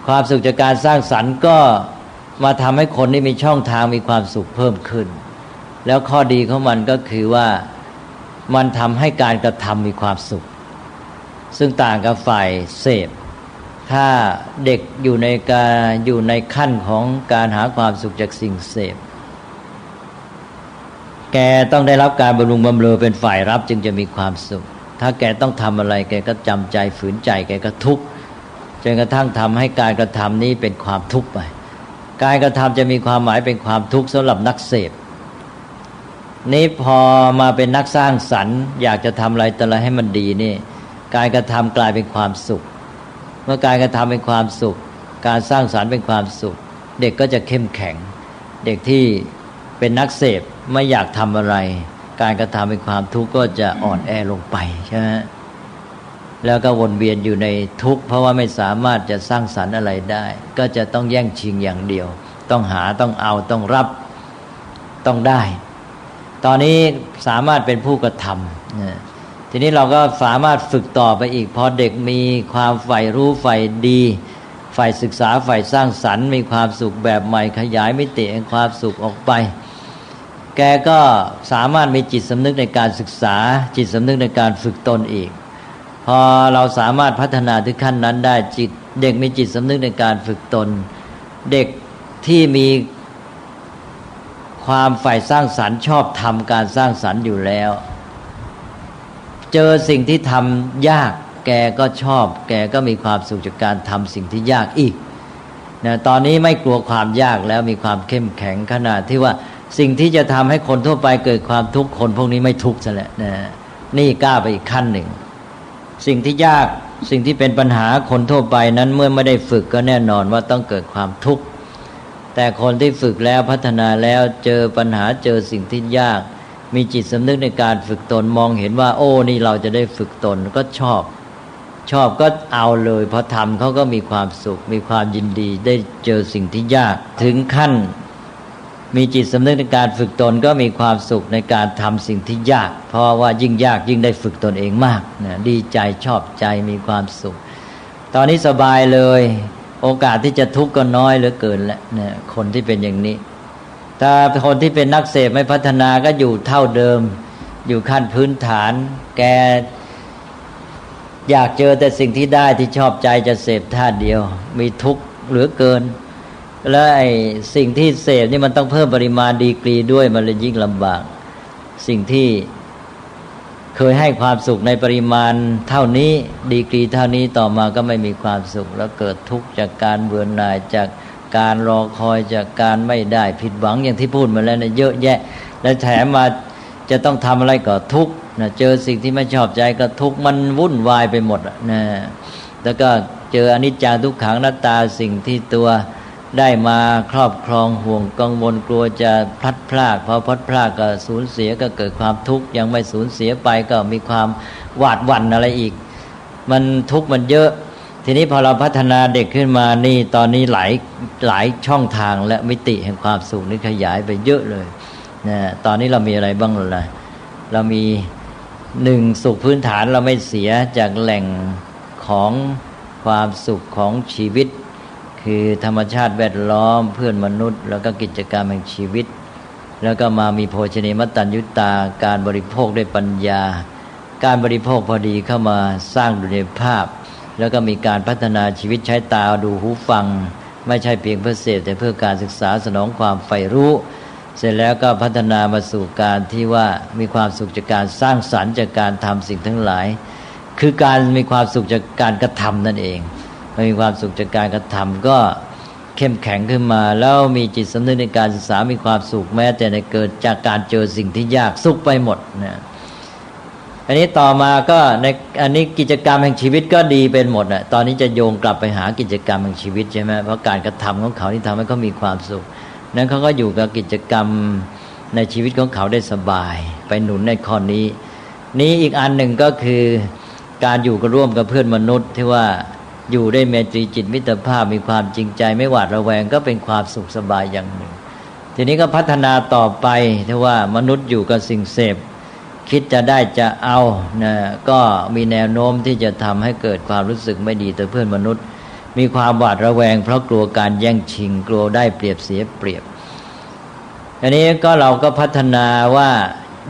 ความสุขจากการสร้างสรรค์ก็มาทำให้คนที่มีช่องทางมีความสุขเพิ่มขึ้นแล้วข้อดีของมันก็คือว่ามันทำให้การกระทำมีความสุขซึ่งต่างกับฝ่ายเสพถ้าเด็กอยู่ในขั้นของการหาความสุขจากสิ่งเสพแกต้องได้รับการบำรุงบำเรอเป็นฝ่ายรับจึงจะมีความสุขถ้าแกต้องทำอะไรแกก็จำใจฝืนใจแกก็ทุกข์จนกระทั่งทำให้การกระทำนี้เป็นความทุกข์ไปการกระทำจะมีความหมายเป็นความทุกข์สำหรับนักเสพนี้พอมาเป็นนักสร้างสรรค์อยากจะทำอะไรแต่ละให้มันดีนี่การกระทำกลายเป็นความสุข เมื่อการกระทำเป็นความสุขการสร้างสรรค์เป็นความสุขเด็กก็จะเข้มแข็งเด็กที่เป็นนักเสพไม่อยากทำอะไรการกระทำเป็นความทุกข์ก็จะอ่อนแอลงไปใช่ไหมแล้วก็วนเวียนอยู่ในทุกข์เพราะว่าไม่สามารถจะสร้างสรรค์อะไรได้ก็จะต้องแย่งชิงอย่างเดียวต้องหาต้องเอาต้องรับต้องได้ตอนนี้สามารถเป็นผู้กระทำทีนี้เราก็สามารถฝึกต่อไปอีกพอเด็กมีความใฝ่รู้ใฝ่ดีใฝ่ศึกษาใฝ่สร้างสรรค์มีความสุขแบบใหม่ขยายมิติแห่งความสุขออกไปแกก็สามารถมีจิตสำนึกในการศึกษาจิตสำนึกในการฝึกตนอีกพอเราสามารถพัฒนาถึงขั้นนั้นได้จิตเด็กมีจิตสำนึกในการฝึกตนเด็กที่มีความใฝ่สร้างสรรค์ชอบทำการสร้างสรรค์อยู่แล้วเจอสิ่งที่ทำยากแกก็ชอบแกก็มีความสุขจากการทำสิ่งที่ยากอีกนะตอนนี้ไม่กลัวความยากแล้วมีความเข้มแข็งขนาดที่ว่าสิ่งที่จะทำให้คนทั่วไปเกิดความทุกข์คนพวกนี้ไม่ทุกข์ซะแล้วนะนี่กล้าไปอีกขั้นหนึ่งสิ่งที่ยากสิ่งที่เป็นปัญหาคนทั่วไปนั้นเมื่อไม่ได้ฝึกก็แน่นอนว่าต้องเกิดความทุกข์แต่คนที่ฝึกแล้วพัฒนาแล้วเจอปัญหาเจอสิ่งที่ยากมีจิตสำนึกในการฝึกตนมองเห็นว่าโอ้นี่เราจะได้ฝึกตนก็ชอบก็เอาเลยพอทำเขาก็มีความสุขมีความยินดีได้เจอสิ่งที่ยากถึงขั้นมีจิตสำนึกในการฝึกตนก็มีความสุขในการทำสิ่งที่ยากเพราะว่ายิ่งยากยิ่งได้ฝึกตนเองมากนะดีใจชอบใจมีความสุขตอนนี้สบายเลยโอกาสที่จะทุกข์ก็น้อยเหลือเกินแล้วนะคนที่เป็นอย่างนี้ถ้าคนที่เป็นนักเสพไม่พัฒนาก็อยู่เท่าเดิมอยู่ขั้นพื้นฐานแกอยากเจอแต่สิ่งที่ได้ที่ชอบใจจะเสพท่าเดียวมีทุกข์เหลือเกินแล้วไอ้สิ่งที่เสพนี่มันต้องเพิ่มปริมาณดีกรีด้วยมันเลยยิ่งลำบากสิ่งที่เคยให้ความสุขในปริมาณเท่านี้ดีกรีเท่านี้ต่อมาก็ไม่มีความสุขแล้วเกิดทุกข์จากการเบื่อหน่ายจากการรอคอยจากการไม่ได้ผิดหวังอย่างที่พูดมาแล้วเนี่ยเยอะแยะและแถมมาจะต้องทำอะไรก็ทุกข์นะเจอสิ่งที่ไม่ชอบใจก็ทุกข์มันวุ่นวายไปหมดนะแล้วก็เจออนิจจังทุกขังอนัตตาสิ่งที่ตัวได้มาครอบครองห่วงกังวลกลัวจะพลัดพรากพอพลัดพรากก็สูญเสียก็เกิดความทุกข์ยังไม่สูญเสียไปก็มีความหวาดหวั่นอะไรอีกมันทุกข์มันเยอะทีนี้พอเราพัฒนาเด็กขึ้นมานี่ตอนนี้หลายช่องทางและมิติแห่งความสุขนี่ขยายไปเยอะเลยนะตอนนี้เรามีอะไรบ้างล่ะเรามีหนึ่งสุขพื้นฐานเราไม่เสียจากแหล่งของความสุขของชีวิตคือธรรมชาติแวดล้อมเพื่อนมนุษย์แล้วก็กิจกรรมแห่งชีวิตแล้วก็มามีโภชเนมัตตัญญุตาการบริโภคด้วยปัญญาการบริโภคพอดีเข้ามาสร้างดุลยภาพแล้วก็มีการพัฒนาชีวิตใช้ตาดูหูฟังไม่ใช่เพียงเพื่อเสพแต่เพื่อการศึกษาสนองความใฝ่รู้เสร็จแล้วก็พัฒนามาสู่การที่ว่ามีความสุขจากการสร้างสรรค์จากการทำสิ่งทั้งหลายคือการมีความสุขจากการกระทำนั่นเองมีความสุขจากการกระทำก็เข้มแข็งขึ้นมาแล้วมีจิตสำนึกในการศึกษามีความสุขแม้แต่ในเกิดจากการเจอสิ่งที่ยากสุขไปหมดนะอันนี้ต่อมาก็ในอันนี้กิจกรรมแห่งชีวิตก็ดีเป็นหมดอ่ะตอนนี้จะโยงกลับไปหากิจกรรมแห่งชีวิตใช่ไหมเพราะการกระทำของเขาที่ทำให้เขามีความสุขนั้นเขาก็อยู่กับกิจกรรมในชีวิตของเขาได้สบายไปหนุนในข้อนี้อีกอันหนึ่งก็คือการอยู่กันร่วมกับเพื่อนมนุษย์ที่ว่าอยู่ได้เมตรีจิตมิตรภาพมีความจริงใจไม่หวาดระแวงก็เป็นความสุขสบายอย่างหนึ่งทีนี้ก็พัฒนาต่อไปที่ว่ามนุษย์อยู่กับสิ่งเสพคิดจะได้จะเอานะก็มีแนวโน้มที่จะทำให้เกิดความรู้สึกไม่ดีต่อเพื่อนมนุษย์มีความหวาดระแวงเพราะกลัวการแย่งชิงกลัวได้เปรียบเสียเปรียบอันนี้ก็เราก็พัฒนาว่า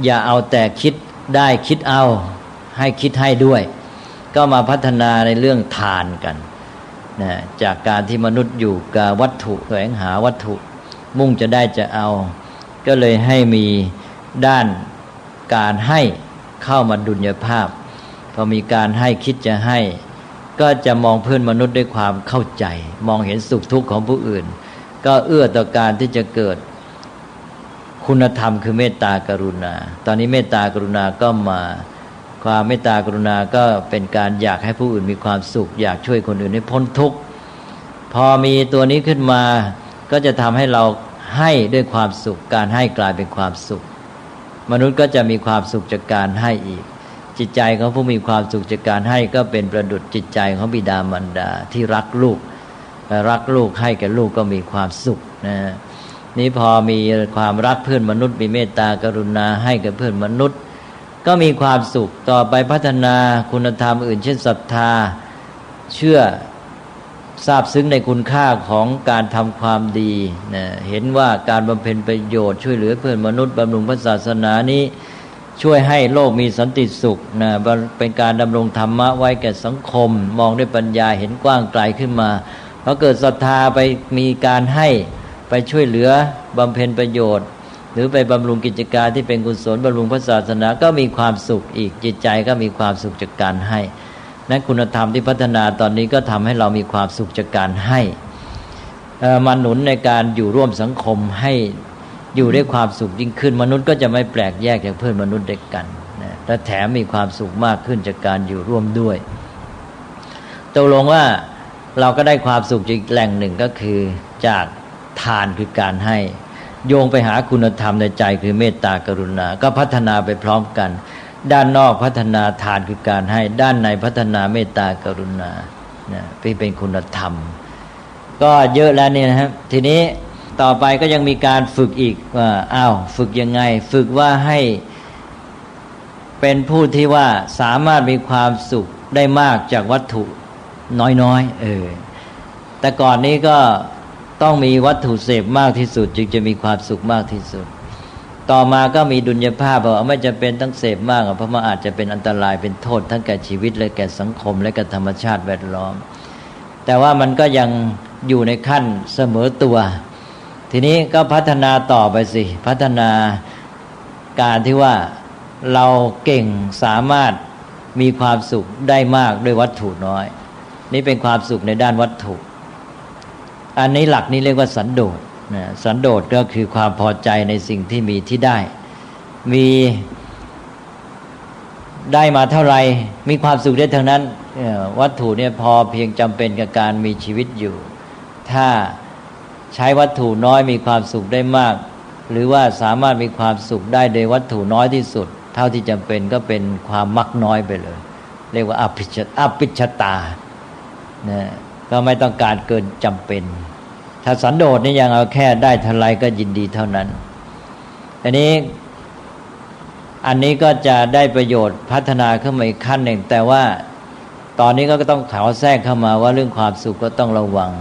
อย่าเอาแต่คิดได้คิดเอาให้คิดให้ด้วยก็มาพัฒนาในเรื่องทานกันนะจากการที่มนุษย์อยู่กับวัตถุแสวงหาวัตถุมุ่งจะได้จะเอาก็เลยให้มีด้านการให้เข้ามาดุลยภาพพอมีการให้คิดจะให้ก็จะมองเพื่อนมนุษย์ด้วยความเข้าใจมองเห็นสุขทุกข์ของผู้อื่นก็เอื้อต่อการที่จะเกิดคุณธรรมคือเมตตากรุณาตอนนี้เมตตากรุณาก็มา ความเมตตากรุณาก็เป็นการอยากให้ผู้อื่นมีความสุขอยากช่วยคนอื่นให้พ้นทุกข์พอมีตัวนี้ขึ้นมาก็จะทำให้เราให้ด้วยความสุขการให้กลายเป็นความสุขมนุษย์ก็จะมีความสุขจากการให้อีกจิตใจของผู้มีความสุขจากการให้ก็เป็นประดุจจิตใจของบิดามารดาที่รักลูกให้แก่ลูกก็มีความสุขนะนี่พอมีความรักเพื่อนมนุษย์มีเมตตากรุณาให้กับเพื่อนมนุษย์ก็มีความสุขต่อไปพัฒนาคุณธรรมอื่นเช่นศรัทธาเชื่อทราบซึ้งในคุณค่าของการทำความดีนะเห็นว่าการบำเพ็ญประโยชน์ช่วยเหลือเพื่อนมนุษย์บำรุงพระศาสนานี้ช่วยให้โลกมีสันติสุขนะเป็นการดำรงธรรมะไว้แก่สังคมมองด้วยปัญญาเห็นกว้างไกลขึ้นมาพอเกิดศรัทธาไปมีการให้ไปช่วยเหลือบำเพ็ญประโยชน์หรือไปบำรุงกิจการที่เป็นกุศลบำรุงพระศาสนาก็มีความสุขอีกจิตใจก็มีความสุขจากการให้นั้นคุณธรรมที่พัฒนาตอนนี้ก็ทำให้เรามีความสุขจากการให้มาหนุนในการอยู่ร่วมสังคมให้อยู่ด้วยความสุขยิ่งขึ้นมนุษย์ก็จะไม่แปลกแยกจากเพื่อนมนุษย์ด้วยกันนะและแถมมีความสุขมากขึ้นจากการอยู่ร่วมด้วยตกลงว่าเราก็ได้ความสุขจากแหล่งหนึ่งก็คือจากทานคือการให้โยงไปหาคุณธรรมในใจคือเมตตากรุณาก็พัฒนาไปพร้อมกันด้านนอกพัฒนาทานคือการให้ด้านในพัฒนาเมตตากรุณาเป็นคุณธรรมก็เยอะแล้วเนี่ยนะครับทีนี้ต่อไปก็ยังมีการฝึกอีกว่าฝึกยังไงฝึกว่าให้เป็นผู้ที่ว่าสามารถมีความสุขได้มากจากวัตถุน้อยๆแต่ก่อนนี้ก็ต้องมีวัตถุเสพมากที่สุดจึงจะมีความสุขมากที่สุดต่อมาก็มีดุลยภาพว่าไม่จำเป็นต้องเสพมากเพราะมันอาจจะเป็นอันตรายเป็นโทษทั้งแก่ชีวิตและแก่สังคมและแก่ธรรมชาติแวดล้อมแต่ว่ามันก็ยังอยู่ในขั้นเสมอตัวทีนี้ก็พัฒนาต่อไปสิพัฒนาการที่ว่าเราเก่งสามารถมีความสุขได้มากด้วยวัตถุน้อยนี่เป็นความสุขในด้านวัตถุอันนี้หลักนี้เรียกว่าสันโดษสันโดษก็คือความพอใจในสิ่งที่มีที่ได้มาเท่าไหร่มีความสุขได้ทั้งนั้นวัตถุเนี่ยพอเพียงจำเป็นกับการมีชีวิตอยู่ถ้าใช้วัตถุน้อยมีความสุขได้มากหรือว่าสามารถมีความสุขได้โดยวัตถุน้อยที่สุดเท่าที่จำเป็นก็เป็นความมักน้อยไปเลยเรียกว่าอภิชฌตาก็ไม่ต้องการเกินจำเป็นถ้าสันโดษนี่ยังเอาแค่ได้เท่าไรก็ยินดีเท่านั้นอันนี้ก็จะได้ประโยชน์พัฒนาขึ้นมาอีกขั้นหนึ่งแต่ว่าตอนนี้ก็ต้องขอแทรกเข้ามาว่าเรื่องความสุขก็ต้องระวัง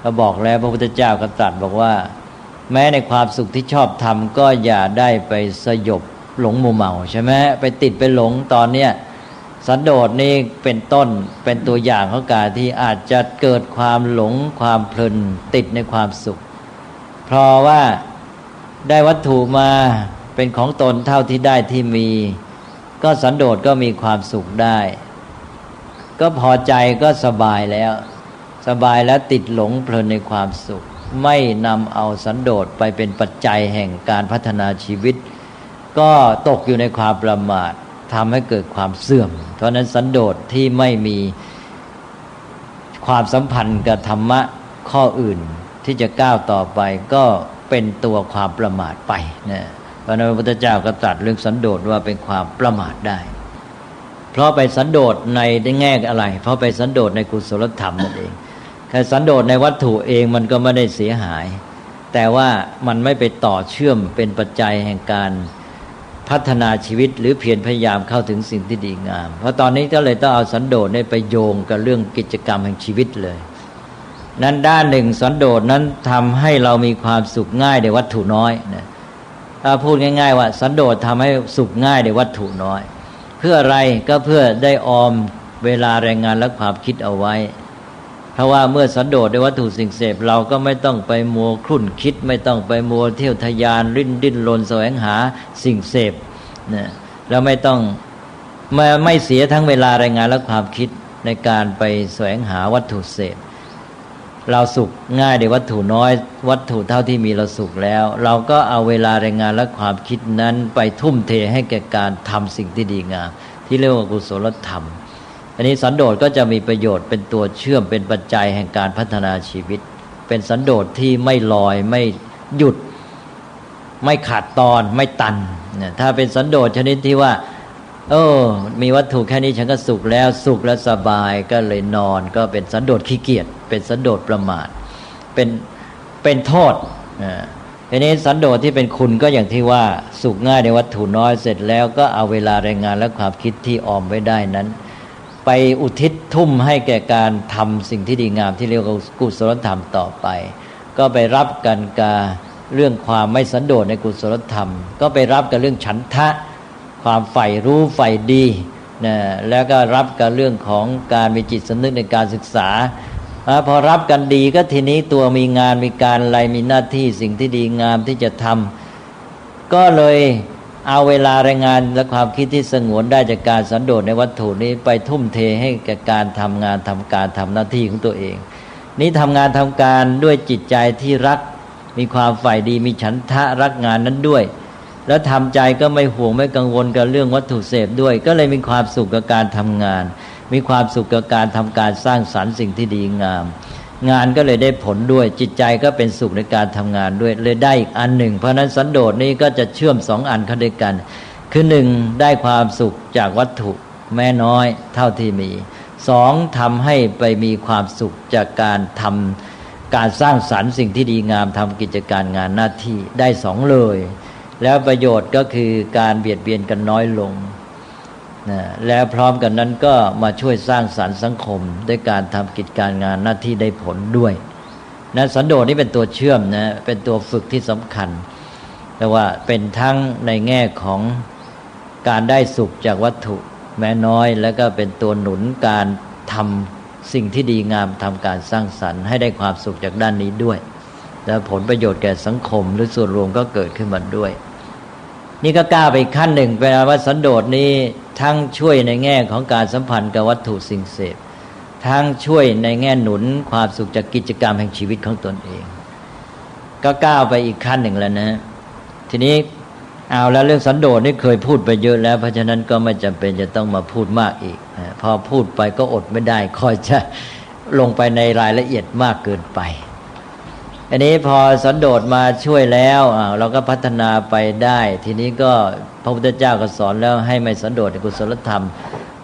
ก็บอกแล้วพระพุทธเจ้าก็ตรัสบอกว่าแม้ในความสุขที่ชอบทำก็อย่าได้ไปสยบหลงมัวเมาใช่ไหมไปติดไปหลงตอนเนี้ยสันโดษนี่เป็นต้นเป็นตัวอย่างของการที่อาจจะเกิดความหลงความเพลินติดในความสุขเพราะว่าได้วัตถุมาเป็นของตนเท่าที่ได้ที่มีก็สันโดษก็มีความสุขได้ก็พอใจก็สบายแล้วติดหลงเพลินในความสุขไม่นำเอาสันโดษไปเป็นปัจจัยแห่งการพัฒนาชีวิตก็ตกอยู่ในความประมาททำให้เกิดความเสื่อมเพราะนั้นสันโดษที่ไม่มีความสัมพันธ์กับธรรมะข้ออื่นที่จะก้าวต่อไปก็เป็นตัวความประมาทไปนะพระพุทธเจ้าก็ตรัสเรื่องสันโดษว่าเป็นความประมาทได้เพราะไปสันโดษในแง่อะไรเพราะไปสันโดษในกุศลธรรมนั่นเองแค่สันโดษในวัตถุเองมันก็ไม่ได้เสียหายแต่ว่ามันไม่ไปต่อเชื่อมเป็นปัจจัยแห่งการพัฒนาชีวิตหรือเพียรพยายามเข้าถึงสิ่งที่ดีงามเพราะตอนนี้ก็เลยต้องเอาสันโดษไปโยงกับเรื่องกิจกรรมแห่งชีวิตเลยนั้นด้านหนึ่งสันโดษนั้นทำให้เรามีความสุขง่ายในวัตถุน้อยนะถ้าพูดง่ายๆว่าสันโดษทำให้สุขง่ายในวัตถุน้อยเพื่ออะไรก็เพื่อได้ออมเวลาแรงงานและความคิดเอาไว้เพราะว่าเมื่อสันโดษในวัตถุสิ่งเสพเราก็ไม่ต้องไปมัวครุ่นคิดไม่ต้องไปมัวเที่ยวทะยานดิ้นรนแสวงหาสิ่งเสพนะเราไม่เสียทั้งเวลาแรงงานและความคิดในการไปแสวงหาวัตถุเสพเราสุขง่ายในวัตถุน้อยวัตถุเท่าที่มีเราสุขแล้วเราก็เอาเวลาแรงงานและความคิดนั้นไปทุ่มเทให้แก่การทำสิ่งที่ดีงาม ที่เรียกว่ากุศลธรรมอันนี้สันโดษก็จะมีประโยชน์เป็นตัวเชื่อมเป็นปัจจัยแห่งการพัฒนาชีวิตเป็นสันโดษที่ไม่ลอยไม่หยุดไม่ขาดตอนไม่ตันถ้าเป็นสันโดษชนิดที่ว่ามีวัตถุแค่นี้ฉันก็สุขแล้วสบายก็เลยนอนก็เป็นสันโดษขี้เกียจเป็นสันโดษประมาทเป็นโทษทีนี้สันโดษที่เป็นคุณก็อย่างที่ว่าสุขง่ายในวัตถุน้อยเสร็จแล้วก็เอาเวลาแรงงานและความคิดที่ออมไว้ได้นั้นไปอุทิศทุ่มให้แก่การทำสิ่งที่ดีงามที่เรียกว่ากุศลธรรมต่อไปก็ไปรับกันกับเรื่องความไม่สันโดษในกุศลธรรมก็ไปรับกับเรื่องฉันทะความใฝ่รู้ใฝ่ดีนะแล้วก็รับกับเรื่องของการมีจิตสำนึกในการศึกษาพอรับกันดีก็ทีนี้ตัวมีงานมีการอะไรมีหน้าที่สิ่งที่ดีงามที่จะทำก็เลยเอาเวลาแรงงานและความคิดที่สงวนได้จากการสันโดษในวัตถุนี้ไปทุ่มเทให้แก่การทำงานทำการทำหน้าที่ของตัวเองนี้ทำงานทำการด้วยจิตใจที่รักมีความใฝ่ดีมีฉันทะรักงานนั้นด้วยแล้วทำใจก็ไม่ห่วงไม่กังวลกับเรื่องวัตถุเสพด้วยก็เลยมีความสุขกับการทำงานมีความสุขกับการทำการสร้างสรรค์สิ่งที่ดีงามงานก็เลยได้ผลด้วยจิตใจก็เป็นสุขในการทำงานด้วยเลยได้อีกอันหนึ่งเพราะนั้นสันโดษนี้ก็จะเชื่อมสองอันเข้าด้วยกันคือหนึ่งได้ความสุขจากวัตถุแม้น้อยเท่าที่มีสองทำให้ไปมีความสุขจากการทำการสร้างสรรค์สิ่งที่ดีงามทำกิจการงานหน้าที่ได้สองเลยแล้วประโยชน์ก็คือการเบียดเบียนกันน้อยลงนะแล้วพร้อมกันนั้นก็มาช่วยสร้างสรรค์สังคมด้วยการทำกิจการงานหน้าที่ได้ผลด้วยนะสันโดษนี่เป็นตัวเชื่อมนะเป็นตัวฝึกที่สำคัญแต่ว่าเป็นทั้งในแง่ของการได้สุขจากวัตถุแม้น้อยแล้วก็เป็นตัวหนุนการทำสิ่งที่ดีงามทำการสร้างสรรค์ให้ได้ความสุขจากด้านนี้ด้วยแล้วผลประโยชน์แก่สังคมหรือส่วนรวมก็เกิดขึ้นมาด้วยนี่ก็ก้าวไปอีกขั้นหนึ่งแปลว่าสันโดษนี้ทั้งช่วยในแง่ของการสัมพันธ์กับวัตถุสิ่งเสพทั้งช่วยในแง่หนุนความสุขจากกิจกรรมแห่งชีวิตของตนเองก็ก้าวไปอีกขั้นหนึ่งแล้วนะทีนี้เอาแล้วเรื่องสันโดษนี่เคยพูดไปเยอะแล้วเพราะฉะนั้นก็ไม่จำเป็นจะต้องมาพูดมากอีกพอพูดไปก็อดไม่ได้คอยจะลงไปในรายละเอียดมากเกินไปอันนี้พอสันโดษมาช่วยแล้วเราก็พัฒนาไปได้ทีนี้ก็พระพุทธเจ้าก็สอนแล้วให้ไม่สันโดษในกุศลธรรม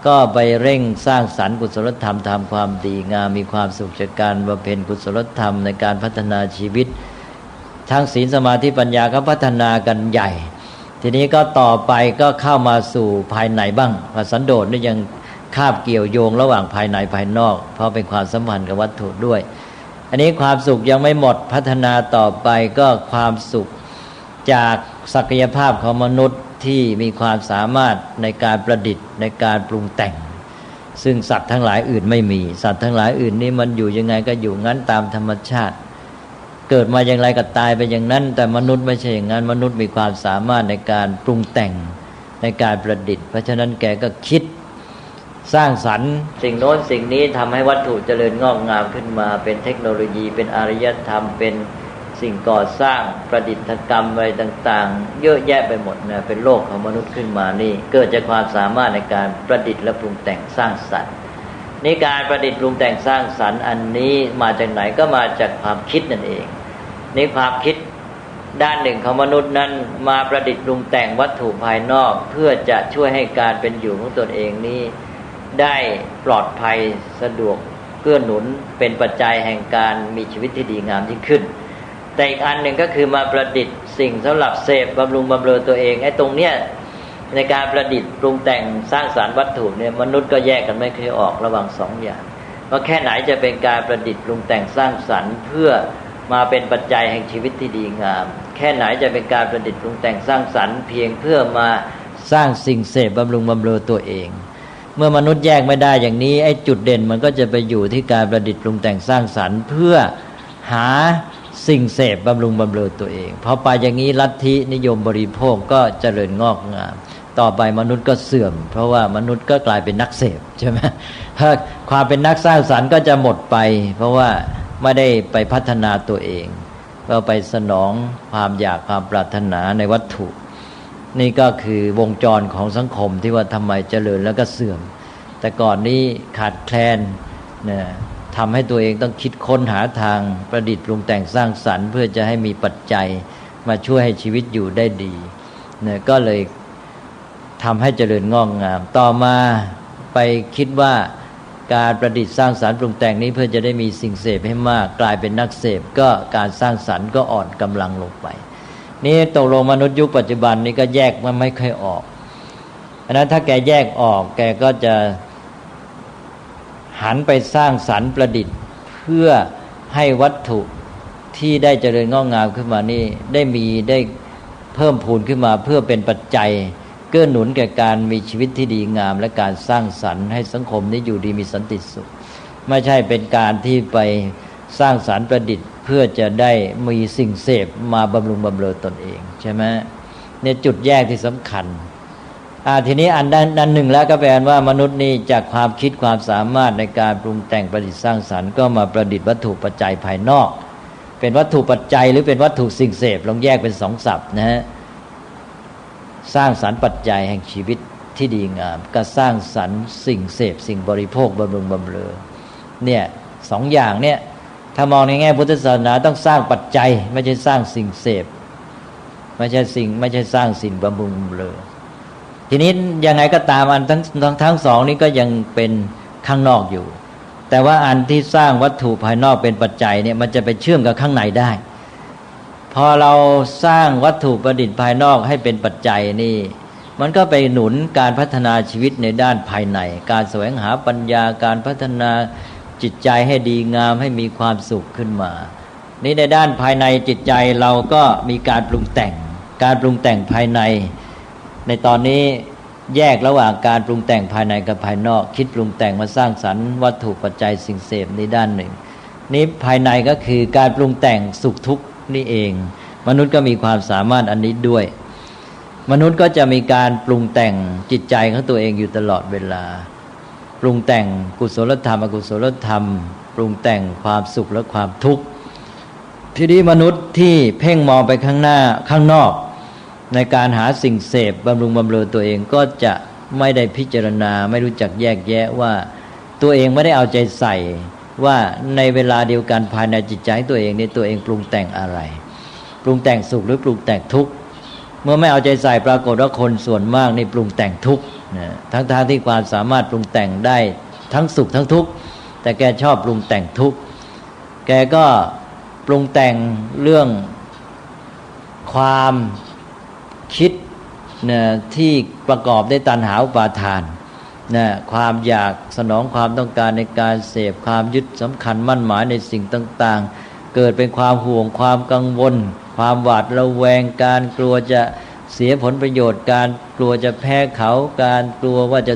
ก็ไปเร่งสร้างสรรค์กุศลธรรมทำความดีงามมีความสุขจากการบำเพ็ญกุศลธรรมในการพัฒนาชีวิตทั้งศีลสมาธิปัญญาก็พัฒนากันใหญ่ทีนี้ก็ต่อไปก็เข้ามาสู่ภายในบ้างสันโดษนี่ยังคาบเกี่ยวโยงระหว่างภายในภายนอกเพราะเป็นความสัมพันธ์กับวัตถุด้วยอันนี้ความสุขยังไม่หมดพัฒนาต่อไปก็ความสุขจากศักยภาพของมนุษย์ที่มีความสามารถในการประดิษฐ์ในการปรุงแต่งซึ่งสัตว์ทั้งหลายอื่นไม่มีสัตว์ทั้งหลายอื่นนี่มันอยู่ยังไงก็อยู่งั้นตามธรรมชาติเกิดมาอย่างไรก็ตายไปอย่างนั้นแต่มนุษย์ไม่ใช่อย่างนั้นมนุษย์มีความสามารถในการปรุงแต่งในการประดิษฐ์เพราะฉะนั้นแกก็คิดสร้างสรรค์สิ่งโน้นสิ่งนี้ทำให้วัตถุเจริญงอกงามขึ้นมาเป็นเทคโนโลยีเป็นอารยธรรมเป็นสิ่งก่อสร้างประดิษฐกรรมอะไรต่างๆเยอะแยะไปหมดนะเป็นโลกของมนุษย์ขึ้นมานี่เกิดจากความสามารถในการประดิษฐ์และปรุงแต่งสร้างสรรค์นี่การประดิษฐ์ปรุงแต่งสร้างสรรค์อันนี้มาจากไหนก็มาจากความคิดนั่นเองนี่ความคิดด้านหนึ่งของมนุษย์นั้นมาประดิษฐ์ปรุงแต่งวัตถุภายนอกเพื่อจะช่วยให้การเป็นอยู่ของตนเองนี้ได้ปลอดภัยสะดวกเกื้อหนุนเป็นปัจจัยแห่งการมีชีวิตที่ดีงามยิ่งขึ้นแต่อีกอันหนึ่งก็คือมาประดิษฐ์สิ่งสำหรับเสพบำรุงบำเรอตัวเองไอ้ตรงเนี้ยในการประดิษฐ์ปรุงแต่งสร้างสรรค์วัตถุเนี่ยมนุษย์ก็แยกกันไม่เคยออกระหว่างสองอย่างว่าแค่ไหนจะเป็นการประดิษฐ์ปรุงแต่งสร้างสรรค์เพื่อมาเป็นปัจจัยแห่งชีวิตที่ดีงามแค่ไหนจะเป็นการประดิษฐ์ปรุงแต่งสร้างสรรค์เพียงเพื่อมาสร้างสิ่งเสพบำรุงบำเรอตัวเองเมื่อมนุษย์แยกไม่ได้อย่างนี้ไอ้จุดเด่นมันก็จะไปอยู่ที่การประดิษฐ์ปรุงแต่งสร้างสรรค์เพื่อหาสิ่งเสพบำรุงบำเรอตัวเองพอไปอย่างนี้ลัทธินิยมบริโภคก็เจริญงอกงามต่อไปมนุษย์ก็เสื่อมเพราะว่ามนุษย์ก็กลายเป็นนักเสพใช่ไหมความเป็นนักสร้างสรรค์ก็จะหมดไปเพราะว่าไม่ได้ไปพัฒนาตัวเองก็ไปสนองความอยากความปรารถนาในวัตถุ นี่ก็คือวงจรของสังคมที่ว่าทำไมเจริญแล้วก็เสื่อมแต่ก่อนนี้ขาดแคลนนะทำให้ตัวเองต้องคิดค้นหาทางประดิษฐ์ปรุงแต่งสร้างสรรค์เพื่อจะให้มีปัจจัยมาช่วยให้ชีวิตอยู่ได้ดีนะก็เลยทำให้เจริญงอกงามต่อมาไปคิดว่าการประดิษฐ์สร้างสรรค์ปรุงแต่งนี้เพื่อจะได้มีสิ่งเสพให้มากกลายเป็นนักเสพก็การสร้างสรรค์ก็อ่อนกำลังลงไปนี่ตกลงมนุษย์ยุคปัจจุบันนี้ก็แยกมันไม่ค่อยออกเพราะนั้นถ้าแกแยกออกแกก็จะหันไปสร้างสรรค์ประดิษฐ์เพื่อให้วัตถุที่ได้เจริญงอกงามขึ้นมานี่ได้เพิ่มพูนขึ้นมาเพื่อเป็นปัจจัยเกื้อหนุนแก่การมีชีวิตที่ดีงามและการสร้างสรรค์ให้สังคมนี้อยู่ดีมีสันติสุขไม่ใช่เป็นการที่ไปสร้างสรรค์ประดิษฐ์เพื่อจะได้มีสิ่งเสพมาบำรุงบำเรอตนเองใช่ไหมเนี่ยจุดแยกที่สำคัญทีนี้อันหนึ่งแล้วก็แปลว่ามนุษย์นี่จากความคิดความสามารถในการปรุงแต่งประดิษฐ์สร้างสรรค์ก็มาประดิษฐ์วัตถุปัจจัยภายนอกเป็นวัตถุปัจจัยหรือเป็นวัตถุสิ่งเสพลองแยกเป็นสองศัพท์นะฮะสร้างสรรค์ปัจจัยแห่งชีวิตที่ดีงามกับสร้างสรรค์สิ่งเสพสิ่งบริโภคบำรุงบำเรอเนี่ยสองอย่างเนี่ยถ้ามองในแง่พุทธศาสนาต้องสร้างปัจจัยไม่ใช่สร้างสิ่งเสพไม่ใช่สร้างสิ่งบำรุงบำเรอทีนี้ยังไงก็ตามอันทั้งสองนี้ก็ยังเป็นข้างนอกอยู่แต่ว่าอันที่สร้างวัตถุภายนอกเป็นปัจจัยเนี่ยมันจะไปเชื่อมกับข้างในได้พอเราสร้างวัตถุประดิษฐ์ภายนอกให้เป็นปัจจัยนี่มันก็ไปหนุนการพัฒนาชีวิตในด้านภายในการแสวงหาปัญญาการพัฒนาจิตใจให้ดีงามให้มีความสุขขึ้นมานี่ในด้านภายในจิตใจเราก็มีการปรุงแต่งภายในในตอนนี้แยกระหว่างการปรุงแต่งภายในกับภายนอกคิดปรุงแต่งมาสร้างสรรค์วัตถุปัจจัยสิ่งเสพในด้านหนึ่งนี้ภายในก็คือการปรุงแต่งสุขทุกข์นี่เองมนุษย์ก็มีความสามารถอันนี้ด้วยมนุษย์ก็จะมีการปรุงแต่งจิตใจของตัวเองอยู่ตลอดเวลาปรุงแต่งกุศลธรรมอกุศลธรรมปรุงแต่งความสุขและความทุกข์ทีนี้มนุษย์ที่เพ่งมองไปข้างหน้าข้างนอกในการหาสิ่งเสพบำรุงบำเรอตัวเองก็จะไม่ได้พิจารณาไม่รู้จักแยกแยะว่าตัวเองไม่ได้เอาใจใส่ว่าในเวลาเดียวกันภายในจิตใจตัวเองนี่ตัวเองปรุงแต่งอะไรปรุงแต่งสุขหรือปรุงแต่งทุกข์เมื่อไม่เอาใจใส่ปรากฏว่าคนส่วนมากนี่ปรุงแต่งทุกข์ทั้งที่ความสามารถปรุงแต่งได้ทั้งสุขทั้งทุกข์แต่แกชอบปรุงแต่งทุกข์แกก็ปรุงแต่งเรื่องความคิดที่ประกอบด้วยตัณหาอุปาทานความอยากสนองความต้องการในการเสพความยึดสำคัญมั่นหมายในสิ่งต่างๆเกิดเป็นความห่วงความกังวลความหวาดระแวงการกลัวจะเสียผลประโยชน์การกลัวจะแพ้เขาการกลัวว่าจะ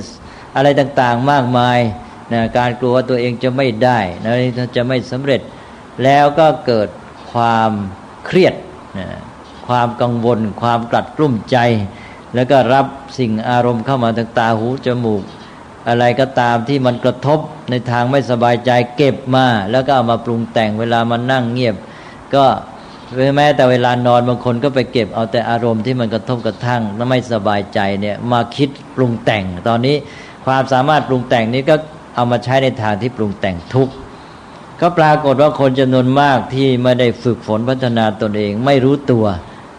อะไรต่างๆมากมายการกลัวว่าตัวเองจะไม่ได้จะไม่สำเร็จแล้วก็เกิดความเครียดความกังวลความกลัดกลุ้มใจแล้วก็รับสิ่งอารมณ์เข้ามาทางตาหูจมูกอะไรก็ตามที่มันกระทบในทางไม่สบายใจเก็บมาแล้วก็เอามาปรุงแต่งเวลามันนั่งเงียบก็แม้แต่เวลานอนบางคนก็ไปเก็บเอาแต่อารมณ์ที่มันกระทบกระทั่งและไม่สบายใจเนี่ยมาคิดปรุงแต่งตอนนี้ความสามารถปรุงแต่งนี้ก็เอามาใช้ในทางที่ปรุงแต่งทุกข์ก็ปรากฏว่าคนจำนวนมากที่ไม่ได้ฝึกฝนพัฒนาตนเองไม่รู้ตัว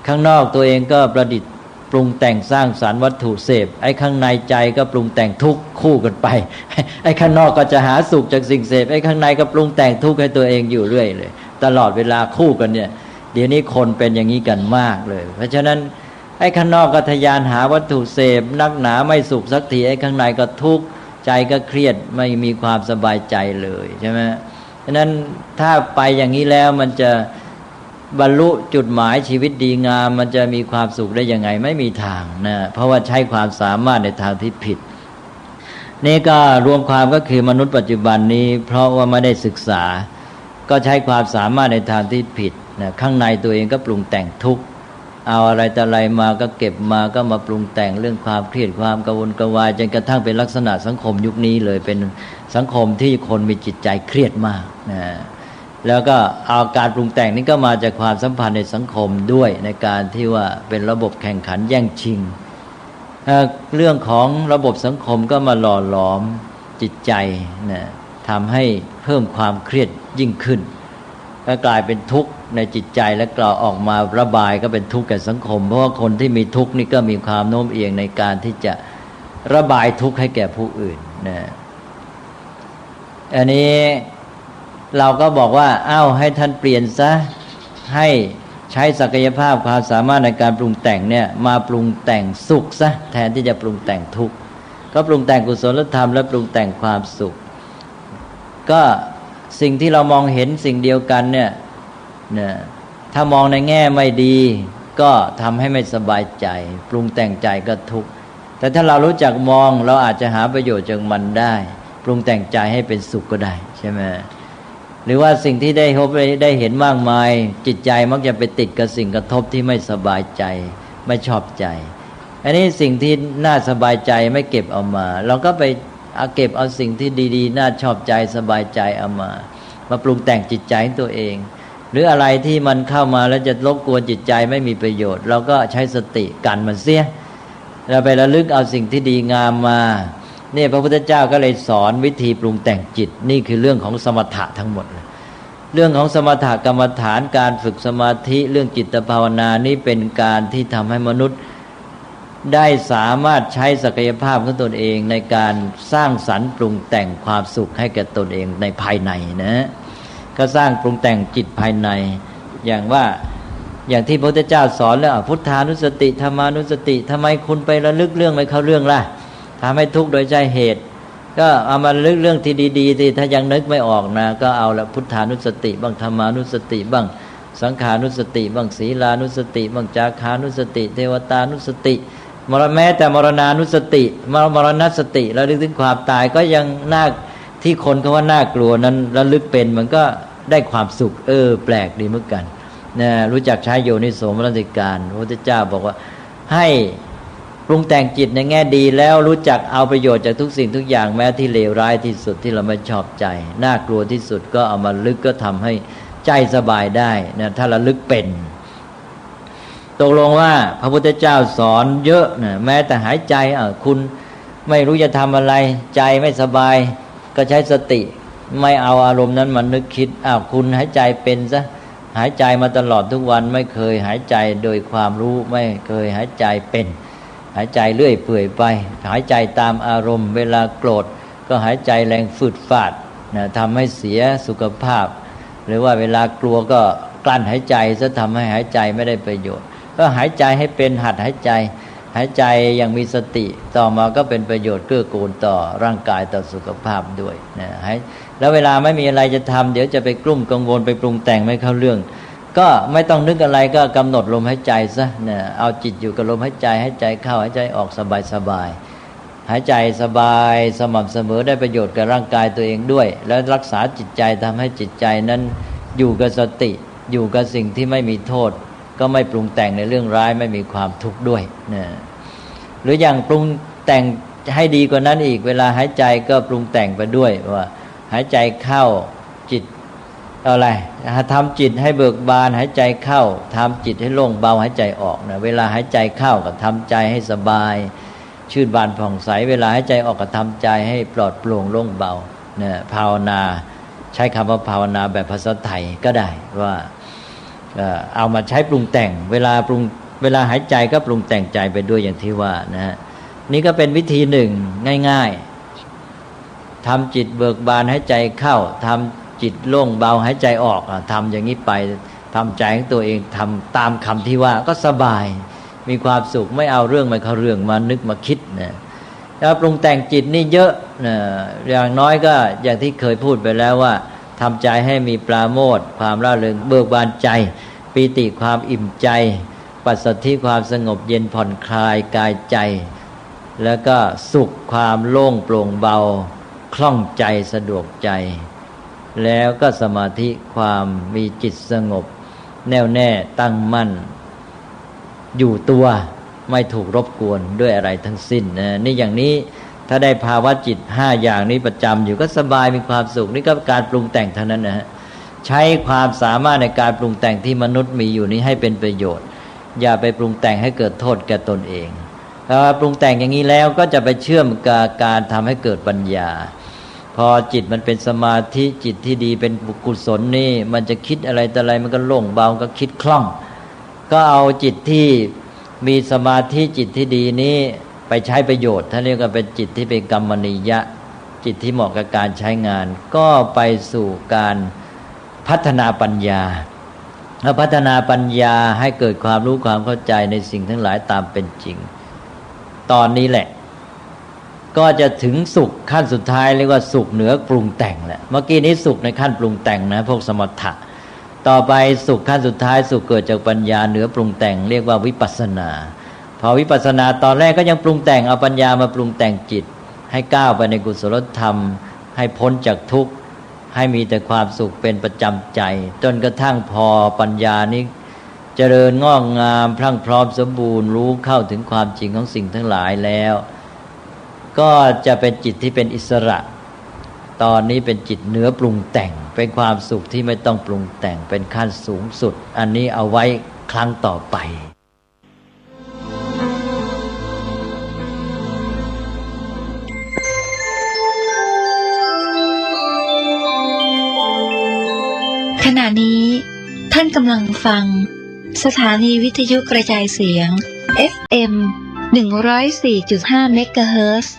ข้างนอกตัวเองก็ประดิษฐ์ปรุงแต่งสร้างสรรค์วัตถุเสพไอ้ข้างในใจก็ปรุงแต่งทุกข์คู่กันไปไอ้ข้างนอกก็จะหาสุขจากสิ่งเสพไอ้ข้างในก็ปรุงแต่งทุกข์ให้ตัวเองอยู่เรื่อยเลยตลอดเวลาคู่กันเนี่ยเดี๋ยวนี้คนเป็นอย่างนี้กันมากเลยเพราะฉะนั้นไอ้ข้างนอกก็ทะยานหาวัตถุเสพนักหนาไม่สุขสักทีไอ้ข้างในก็ทุกข์ใจก็เครียดไม่มีความสบายใจเลยใช่ไหมฉะนั้นถ้าไปอย่างนี้แล้วมันจะบรรลุจุดหมายชีวิตดีงามมันจะมีความสุขได้ยังไงไม่มีทางนะเพราะว่าใช้ความสามารถในทางที่ผิดนี่ก็รวมความก็คือมนุษย์ปัจจุบันนี้เพราะว่าไม่ได้ศึกษาก็ใช้ความสามารถในทางที่ผิดนะข้างในตัวเองก็ปรุงแต่งทุกข์เอาอะไรแต่อะไรมาก็เก็บมาก็มาปรุงแต่งเรื่องความเครียดความกังวลกระวายจนกระทั่งเป็นลักษณะสังคมยุคนี้เลยเป็นสังคมที่คนมีจิตใจเครียดมากนะ แล้วก็เอาการปรุงแต่งนี้ก็มาจากความสัมพันธ์ในสังคมด้วยในการที่ว่าเป็นระบบแข่งขันแย่งชิงเรื่องของระบบสังคมก็มาหล่อหลอมจิตใจนะทำให้เพิ่มความเครียดยิ่งขึ้นก็กลายเป็นทุกข์ในจิตใจและกล่าวออกมาระบายก็เป็นทุกข์แก่สังคมเพราะว่าคนที่มีทุกข์นี่ก็มีความโน้มเอียงในการที่จะระบายทุกข์ให้แก่ผู้อื่นนะอันนี้เราก็บอกว่าให้ท่านเปลี่ยนซะให้ใช้ศักยภาพความสามารถในการปรุงแต่งเนี่ยมาปรุงแต่งสุขซะแทนที่จะปรุงแต่งทุกข์ก็ปรุงแต่งกุศลธรรมและปรุงแต่งความสุขก็สิ่งที่เรามองเห็นสิ่งเดียวกันเนี่ยถ้ามองในแง่ไม่ดีก็ทำให้ไม่สบายใจปรุงแต่งใจก็ทุกข์แต่ถ้าเรารู้จักมองเราอาจจะหาประโยชน์จากมันได้ปรุงแต่งใจให้เป็นสุขก็ได้ใช่ไหมหรือว่าสิ่งที่ได้เห็นมากมายจิตใจมักจะไปติดกับสิ่งกระทบที่ไม่สบายใจไม่ชอบใจอันนี้สิ่งที่น่าสบายใจไม่เก็บเอามาเราก็ไปเก็บเอาสิ่งที่ดีๆน่าชอบใจสบายใจเอามาปรุงแต่งจิตใจของตัวเองหรืออะไรที่มันเข้ามาแล้วจะรบกวนจิตใจไม่มีประโยชน์เราก็ใช้สติกันมันเสียเราไประลึกเอาสิ่งที่ดีงามมาเนี่ยพระพุทธเจ้าก็เลยสอนวิธีปรุงแต่งจิตนี่คือเรื่องของสมถะทั้งหมดเรื่องของสมถกรรมฐานการฝึกสมาธิเรื่องจิตภาวนานี่เป็นการที่ทำให้มนุษย์ได้สามารถใช้ศักยภาพของตนเองในการสร้างสรรค์ปรุงแต่งความสุขให้แก่ตนเองในภายในนะก็สร้างปรุงแต่งจิตภายในอย่างที่พระพุทธเจ้าสอนแล้วพุทธานุสติธรรมานุสติทำไมคุณไประลึกเรื่องไม่เข้าเรื่องล่ะทำให้ทุกข์โดยใจเหตุก็เอามาลึกเรื่องที่ดีๆสิถ้ายังนึกไม่ออกนะก็เอาละพุทธานุสติบ้างธรรมานุสติบ้างสังขานุสติบ้างศีลานุสติบ้างจาคานุสติเทวตานุสติแม้แต่มรณานุสติมรณสติแล้วลึกถึงความตายก็ยังน่าที่คนเขาว่าน่ากลัวนั้นระลึกเป็นมันก็ได้ความสุขแปลกดีเหมือนกันนะรู้จักใช้โยนิโสมนสิการพระพุทธเจ้าบอกว่าให้ปรุงแต่งจิตในแง่ดีแล้วรู้จักเอาประโยชน์จากทุกสิ่งทุกอย่างแม้ที่เลวร้ายที่สุดที่เราไม่ชอบใจน่ากลัวที่สุดก็เอามาลึกก็ทำให้ใจสบายได้นะถ้าระลึกเป็นตกลงว่าพระพุทธเจ้าสอนเยอะนะแม้แต่หายใจคุณไม่รู้จะทำอะไรใจไม่สบายก็ใช้สติไม่เอาอารมณ์นั้นมานึกคิดคุณหายใจเป็นซะหายใจมาตลอดทุกวันไม่เคยหายใจโดยความรู้ไม่เคยหายใจเป็นหายใจเลื่อยเปื่อยไปหายใจตามอารมณ์เวลาโกรธก็หายใจแรงฝืดฟาดนะทำให้เสียสุขภาพหรือว่าเวลากลัวก็กลั้นหายใจซะทำให้หายใจไม่ได้ประโยชน์ก็หายใจให้เป็นหัดหายใจอย่างมีสติต่อมาก็เป็นประโยชน์เกื้อกูลต่อร่างกายต่อสุขภาพด้วยนะแล้วเวลาไม่มีอะไรจะทำเดี๋ยวจะไปกลุ้มกังวลไปปรุงแต่งไม่เข้าเรื่องก็ไม่ต้องนึกอะไรก็กำหนดลมหายใจซะเนี่ยเอาจิตอยู่กับลมหายใจหายใจเข้าหายใจออกสบายหายใจสบายสม่ำเสมอได้ประโยชน์กับร่างกายตัวเองด้วยแล้วรักษาจิตใจทำให้จิตใจนั้นอยู่กับสติอยู่กับสิ่งที่ไม่มีโทษก็ไม่ปรุงแต่งในเรื่องร้ายไม่มีความทุกข์ด้วยนะหรืออย่างปรุงแต่งให้ดีกว่านั้นอีกเวลาหายใจก็ปรุงแต่งไปด้วยว่าหายใจเข้าจิตอะไรทำจิตให้เบิกบานหายใจเข้าทำจิตให้โล่งเบาหายใจออกนะเวลาหายใจเข้าก็ทำใจให้สบายชื่นบานผ่องใสเวลาหายใจออกก็ทำใจให้ปลอดโปร่งโล่งเบาเนี่ยภาวนาใช้คำว่าภาวนาแบบภาษาไทยก็ได้ว่าเอามาใช้ปรุงแต่งเวลาหายใจก็ปรุงแต่งใจไปด้วยอย่างที่ว่านะฮะนี่ก็เป็นวิธีหนึ่งง่ายๆทำจิตเบิกบานหายใจเข้าทำจิตโล่งเบาหายใจออกทำอย่างนี้ไปทำใจของตัวเองทำตามคำที่ว่าก็สบายมีความสุขไม่เอาเรื่องไม่เข้าเรื่องมานึกมาคิดนะแล้วปรุงแต่งจิตนี่เยอะนะอย่างน้อยก็อย่างที่เคยพูดไปแล้วว่าทำใจให้มีปราโมทย์ความร่าเริงเบิกบานใจปีติความอิ่มใจปัสสัทธิความสงบเย็นผ่อนคลายกายใจแล้วก็สุขความโล่งโปร่งเบาคล่องใจสะดวกใจแล้วก็สมาธิความมีจิตสงบแน่วแน่ตั้งมั่นอยู่ตัวไม่ถูกรบกวนด้วยอะไรทั้งสิ้นนี่อย่างนี้ถ้าได้ภาวะจิต5อย่างนี้ประจำอยู่ก็สบายมีความสุขนี่ก็การปรุงแต่งเท่านั้นนะฮะ ใช้ความสามารถในการปรุงแต่งที่มนุษย์มีอยู่นี้ให้เป็นประโยชน์ อย่าไปปรุงแต่งให้เกิดโทษแก่ตนเองถ้าปรุงแต่งอย่างนี้แล้วก็จะไปเชื่อมกับการทำให้เกิดปัญญาพอจิตมันเป็นสมาธิจิตที่ดีเป็นกุศลนี่มันจะคิดอะไรแต่อะไรมันก็โล่งเบาก็คิดคล่องก็เอาจิตที่มีสมาธิจิตที่ดีนี้ไปใช้ประโยชน์ท่านเรียกว่าเป็นจิตที่เป็นกัมมณียะจิตที่เหมาะกับการใช้งานก็ไปสู่การพัฒนาปัญญาแล้วพัฒนาปัญญาให้เกิดความรู้ความเข้าใจในสิ่งทั้งหลายตามเป็นจริงตอนนี้แหละก็จะถึงสุขขั้นสุดท้ายเรียกว่าสุขเหนือปรุงแต่งแหละเมื่อกี้นี้สุขในขั้นปรุงแต่งนะพวกสมถะต่อไปสุขขั้นสุดท้ายสุขเกิดจากปัญญาเหนือปรุงแต่งเรียกว่าวิปัสสนาพอวิปัสสนาตอนแรกก็ยังปรุงแต่งเอาปัญญามาปรุงแต่งจิตให้ก้าวไปในกุศลธรรมให้พ้นจากทุกข์ให้มีแต่ความสุขเป็นประจำใจจนกระทั่งพอปัญญานี้เจริญงอกงามพรั่งพร้อมสมบูรณ์รู้เข้าถึงความจริงของสิ่งทั้งหลายแล้วก็จะเป็นจิตที่เป็นอิสระตอนนี้เป็นจิตเหนือปรุงแต่งเป็นความสุขที่ไม่ต้องปรุงแต่งเป็นขั้นสูงสุดอันนี้เอาไว้ครั้งต่อไปขณะนี้ท่านกำลังฟังสถานีวิทยุกระจายเสียง FM 104.5 เมกะเฮิรตซ์